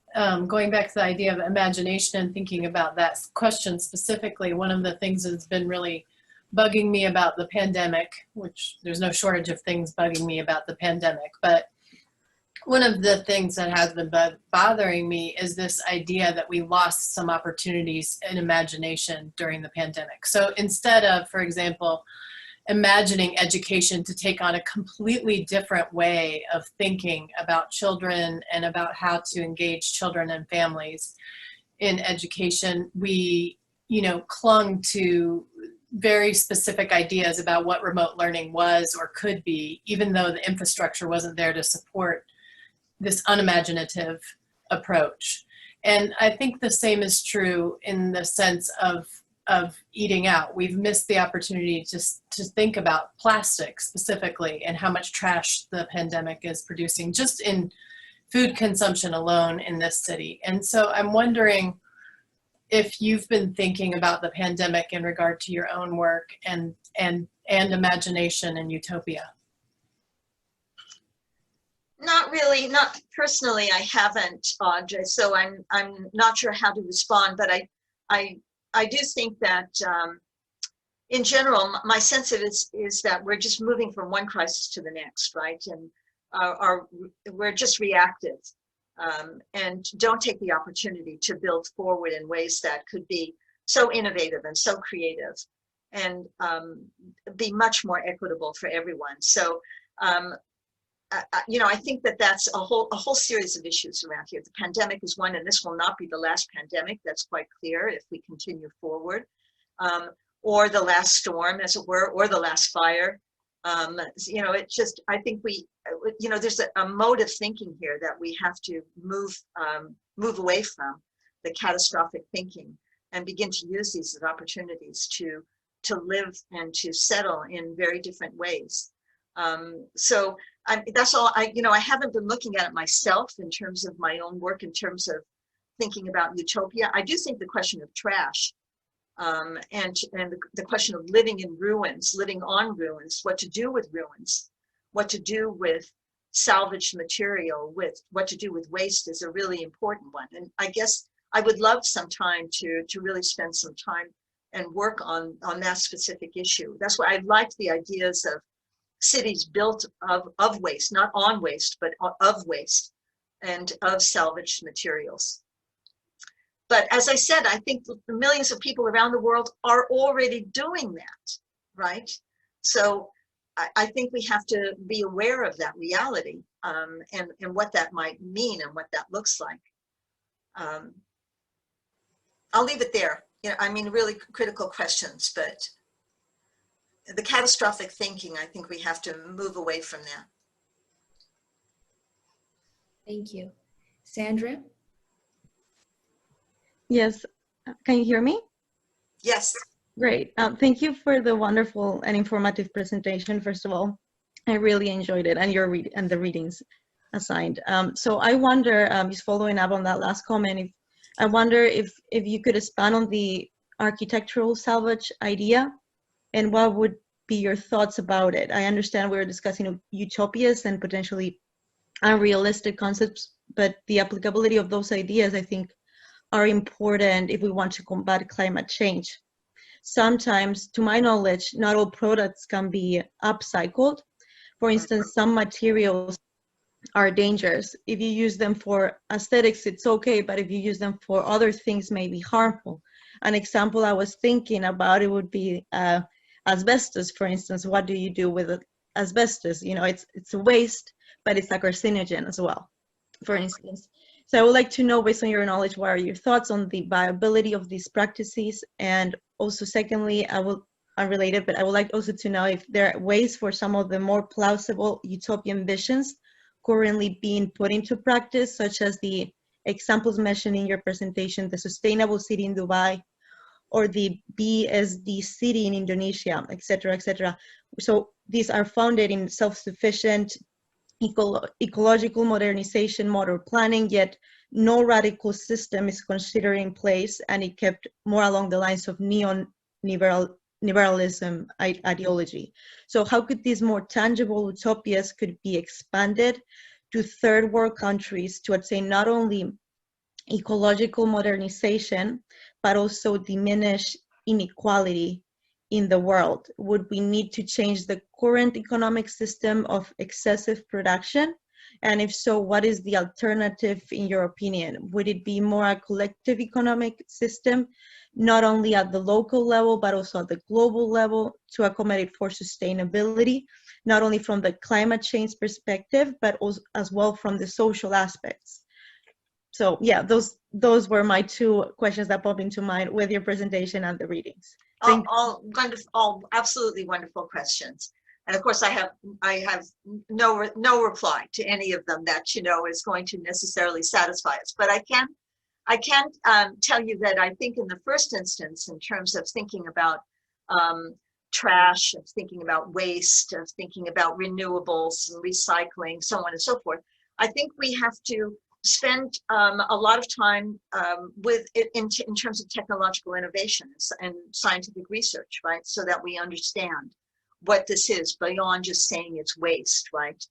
going back to the idea of imagination and thinking about that question specifically, one of the things that's been really bugging me about the pandemic, which there's no shortage of things bugging me about the pandemic, but one of the things that has been bothering me is this idea that we lost some opportunities in imagination during the pandemic. So instead of, for example, imagining education to take on a completely different way of thinking about children and about how to engage children and families in education, we, clung to very specific ideas about what remote learning was or could be, even though the infrastructure wasn't there to support this unimaginative approach. And I think the same is true in the sense of eating out. We've missed the opportunity just to think about plastic specifically and how much trash the pandemic is producing just in food consumption alone in this city. And so I'm wondering if you've been thinking about the pandemic in regard to your own work and imagination and utopia. Not really, not personally. I haven't, Audrey. So I'm not sure how to respond. But I do think that in general, my sense of it is that we're just moving from one crisis to the next, right? And we're just reactive and don't take the opportunity to build forward in ways that could be so innovative and so creative and be much more equitable for everyone. So, you know, I think that that's a whole series of issues around here. The pandemic is one, and this will not be the last pandemic. That's quite clear if we continue forward. Or the last storm, as it were, or the last fire. You know, it just, I think you know, there's a mode of thinking here that we have to move away from, the catastrophic thinking, and begin to use these as opportunities to live and to settle in very different ways. So that's all. You know, I haven't been looking at it myself in terms of my own work, in terms of thinking about utopia. I do think the question of trash and the question of living in ruins, living on ruins, what to do with ruins, what to do with salvaged material, with what to do with waste is a really important one. And I guess I would love some time to really spend some time and work on that specific issue. That's why I like the ideas of cities built of waste, not on waste, but of waste and of salvaged materials. But as I said, I think the millions of people around the world are already doing that, right? So I think we have to be aware of that reality and what that might mean and what that looks like. I'll leave it there. You know, I mean, really critical questions, but the catastrophic thinking, I think we have to move away from that. Thank you. Sandra? Yes, can you hear me? Yes. Great. Thank you for the wonderful and informative presentation, first of all. I really enjoyed it, and the readings assigned. So I wonder, just following up on that last comment, I wonder if you could expand on the architectural salvage idea, and what would be your thoughts about it? I understand we were discussing utopias and potentially unrealistic concepts, but the applicability of those ideas, I think, are important if we want to combat climate change. Sometimes, to my knowledge, not all products can be upcycled. For instance, some materials are dangerous. If you use them for aesthetics, it's okay, but if you use them for other things, may be harmful. An example I was thinking about, it would be asbestos, for instance. What do you do with asbestos? You know, it's a waste, but it's a carcinogen as well, for instance. So I would like to know, based on your knowledge, what are your thoughts on the viability of these practices? And also, secondly, unrelated, but I would like also to know if there are ways for some of the more plausible utopian visions currently being put into practice, such as the examples mentioned in your presentation, the sustainable city in Dubai, or the BSD city in Indonesia, et cetera, et cetera. So these are founded in self-sufficient ecological modernization, model planning, yet no radical system is considered in place, and it kept more along the lines of neoliberalism ideology. So how could these more tangible utopias could be expanded to third world countries to attain not only ecological modernization, but also diminish inequality in the world? Would we need to change the current economic system of excessive production? And if so, what is the alternative in your opinion? Would it be more a collective economic system, not only at the local level, but also at the global level, to accommodate for sustainability, not only from the climate change perspective, but also as well from the social aspects? So yeah, those were my two questions that popped into mind with your presentation and the readings. All wonderful, all absolutely wonderful questions. And of course, I have no reply to any of them that, you know, is going to necessarily satisfy us. But I can tell you that I think in the first instance, in terms of thinking about trash, of thinking about waste, of thinking about renewables and recycling, so on and so forth, I think we have to spend a lot of time in terms of technological innovations and scientific research, right? So that we understand what this is beyond just saying it's waste, right?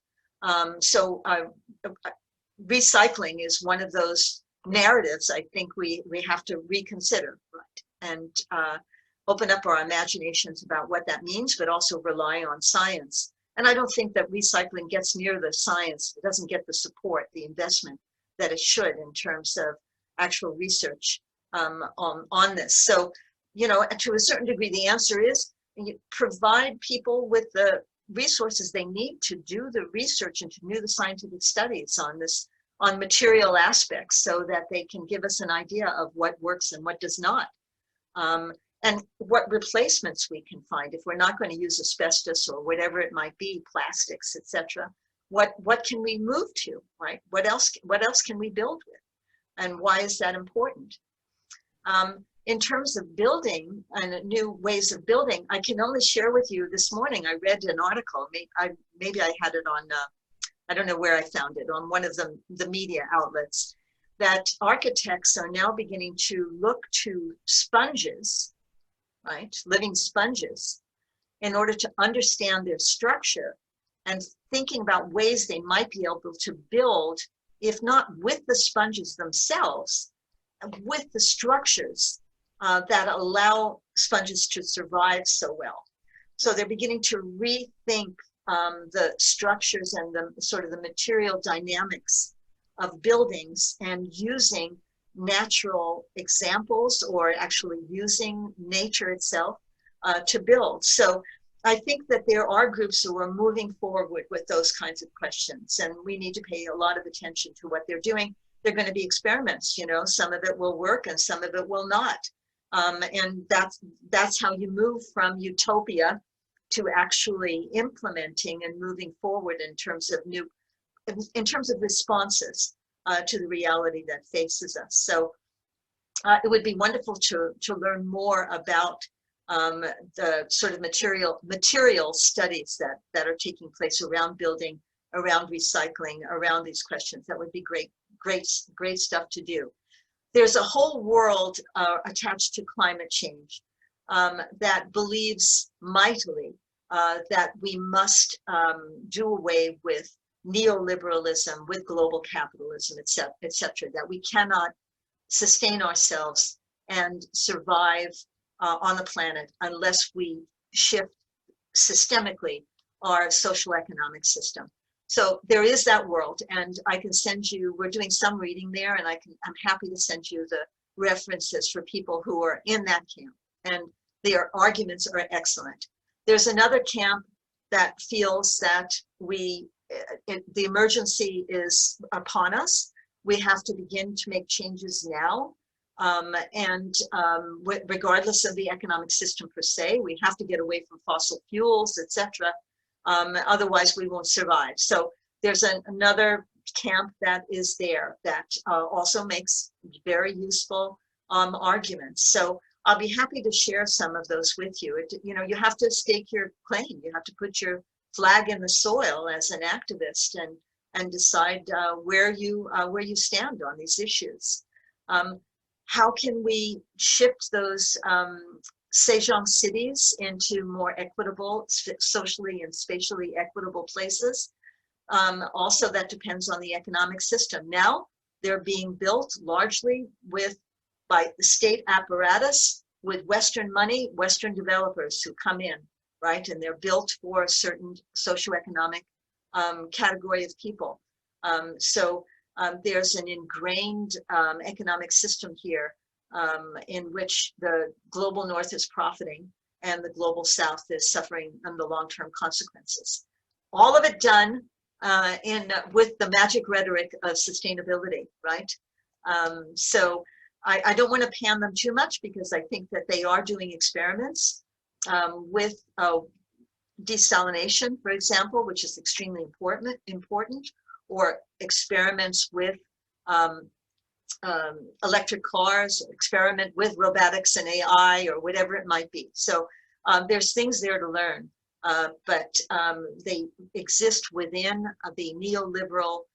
Recycling is one of those narratives I think we have to reconsider, right? And open up our imaginations about what that means, but also rely on science. And I don't think that recycling gets near the science. It doesn't get the support, the investment that it should in terms of actual research on this. So, you know, to a certain degree, the answer is you provide people with the resources they need to do the research and to do the scientific studies on this, on material aspects, so that they can give us an idea of what works and what does not. And what replacements we can find if we're not going to use asbestos or whatever it might be, plastics, etc. What can we move to, right? What else can we build with? And why is that important? In terms of building and new ways of building, I can only share with you this morning, I read an article, maybe I had it on, I don't know where I found it, on one of the media outlets, that architects are now beginning to look to sponges, right, living sponges, in order to understand their structure and thinking about ways they might be able to build, if not with the sponges themselves, with the structures that allow sponges to survive so well. So they're beginning to rethink the structures and the sort of the material dynamics of buildings and using natural examples or actually using nature itself to build. So I think that there are groups who are moving forward with those kinds of questions, and we need to pay a lot of attention to what they're doing. They're going to be experiments, you know, some of it will work and some of it will not. And that's how you move from utopia to actually implementing and moving forward in terms of responses to the reality that faces us. So it would be wonderful to learn more about the sort of material studies that are taking place around building, around recycling, around these questions. That would be great stuff to do. There's a whole world attached to climate change that believes mightily that we must do away with neoliberalism, with global capitalism, et cetera, that we cannot sustain ourselves and survive on the planet unless we shift systemically our social economic system. So there is that world, and I can send you, we're doing some reading there, and I'm happy to send you the references for people who are in that camp, and their arguments are excellent. There's another camp that feels that the emergency is upon us. We have to begin to make changes now, regardless of the economic system per se. We have to get away from fossil fuels, etc. Otherwise we won't survive. So there's another camp that is there that also makes very useful arguments. So I'll be happy to share some of those with you. You know, you have to stake your claim. You have to put your flag in the soil as an activist and decide where you stand on these issues. How can we shift those Sejong cities into more equitable, socially and spatially equitable places? Also, that depends on the economic system. Now, they're being built largely by the state apparatus with Western money, Western developers who come in, right? And they're built for a certain socioeconomic category of people. So there's an ingrained economic system here in which the global north is profiting and the global south is suffering on the long-term consequences. All of it done with the magic rhetoric of sustainability, right? So I don't want to pan them too much because I think that they are doing experiments with desalination, for example, which is extremely important, or experiments with electric cars, or experiment with robotics and AI, or whatever it might be. So there's things there to learn, but they exist within the neoliberal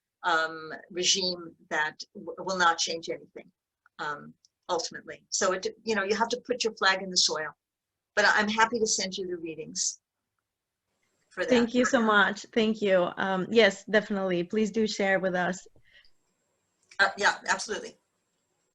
regime that will not change anything ultimately. So you have to put your flag in the soil. But I'm happy to send you the readings for that. Thank you so much. Thank you. Yes, definitely. Please do share with us. Yeah, absolutely.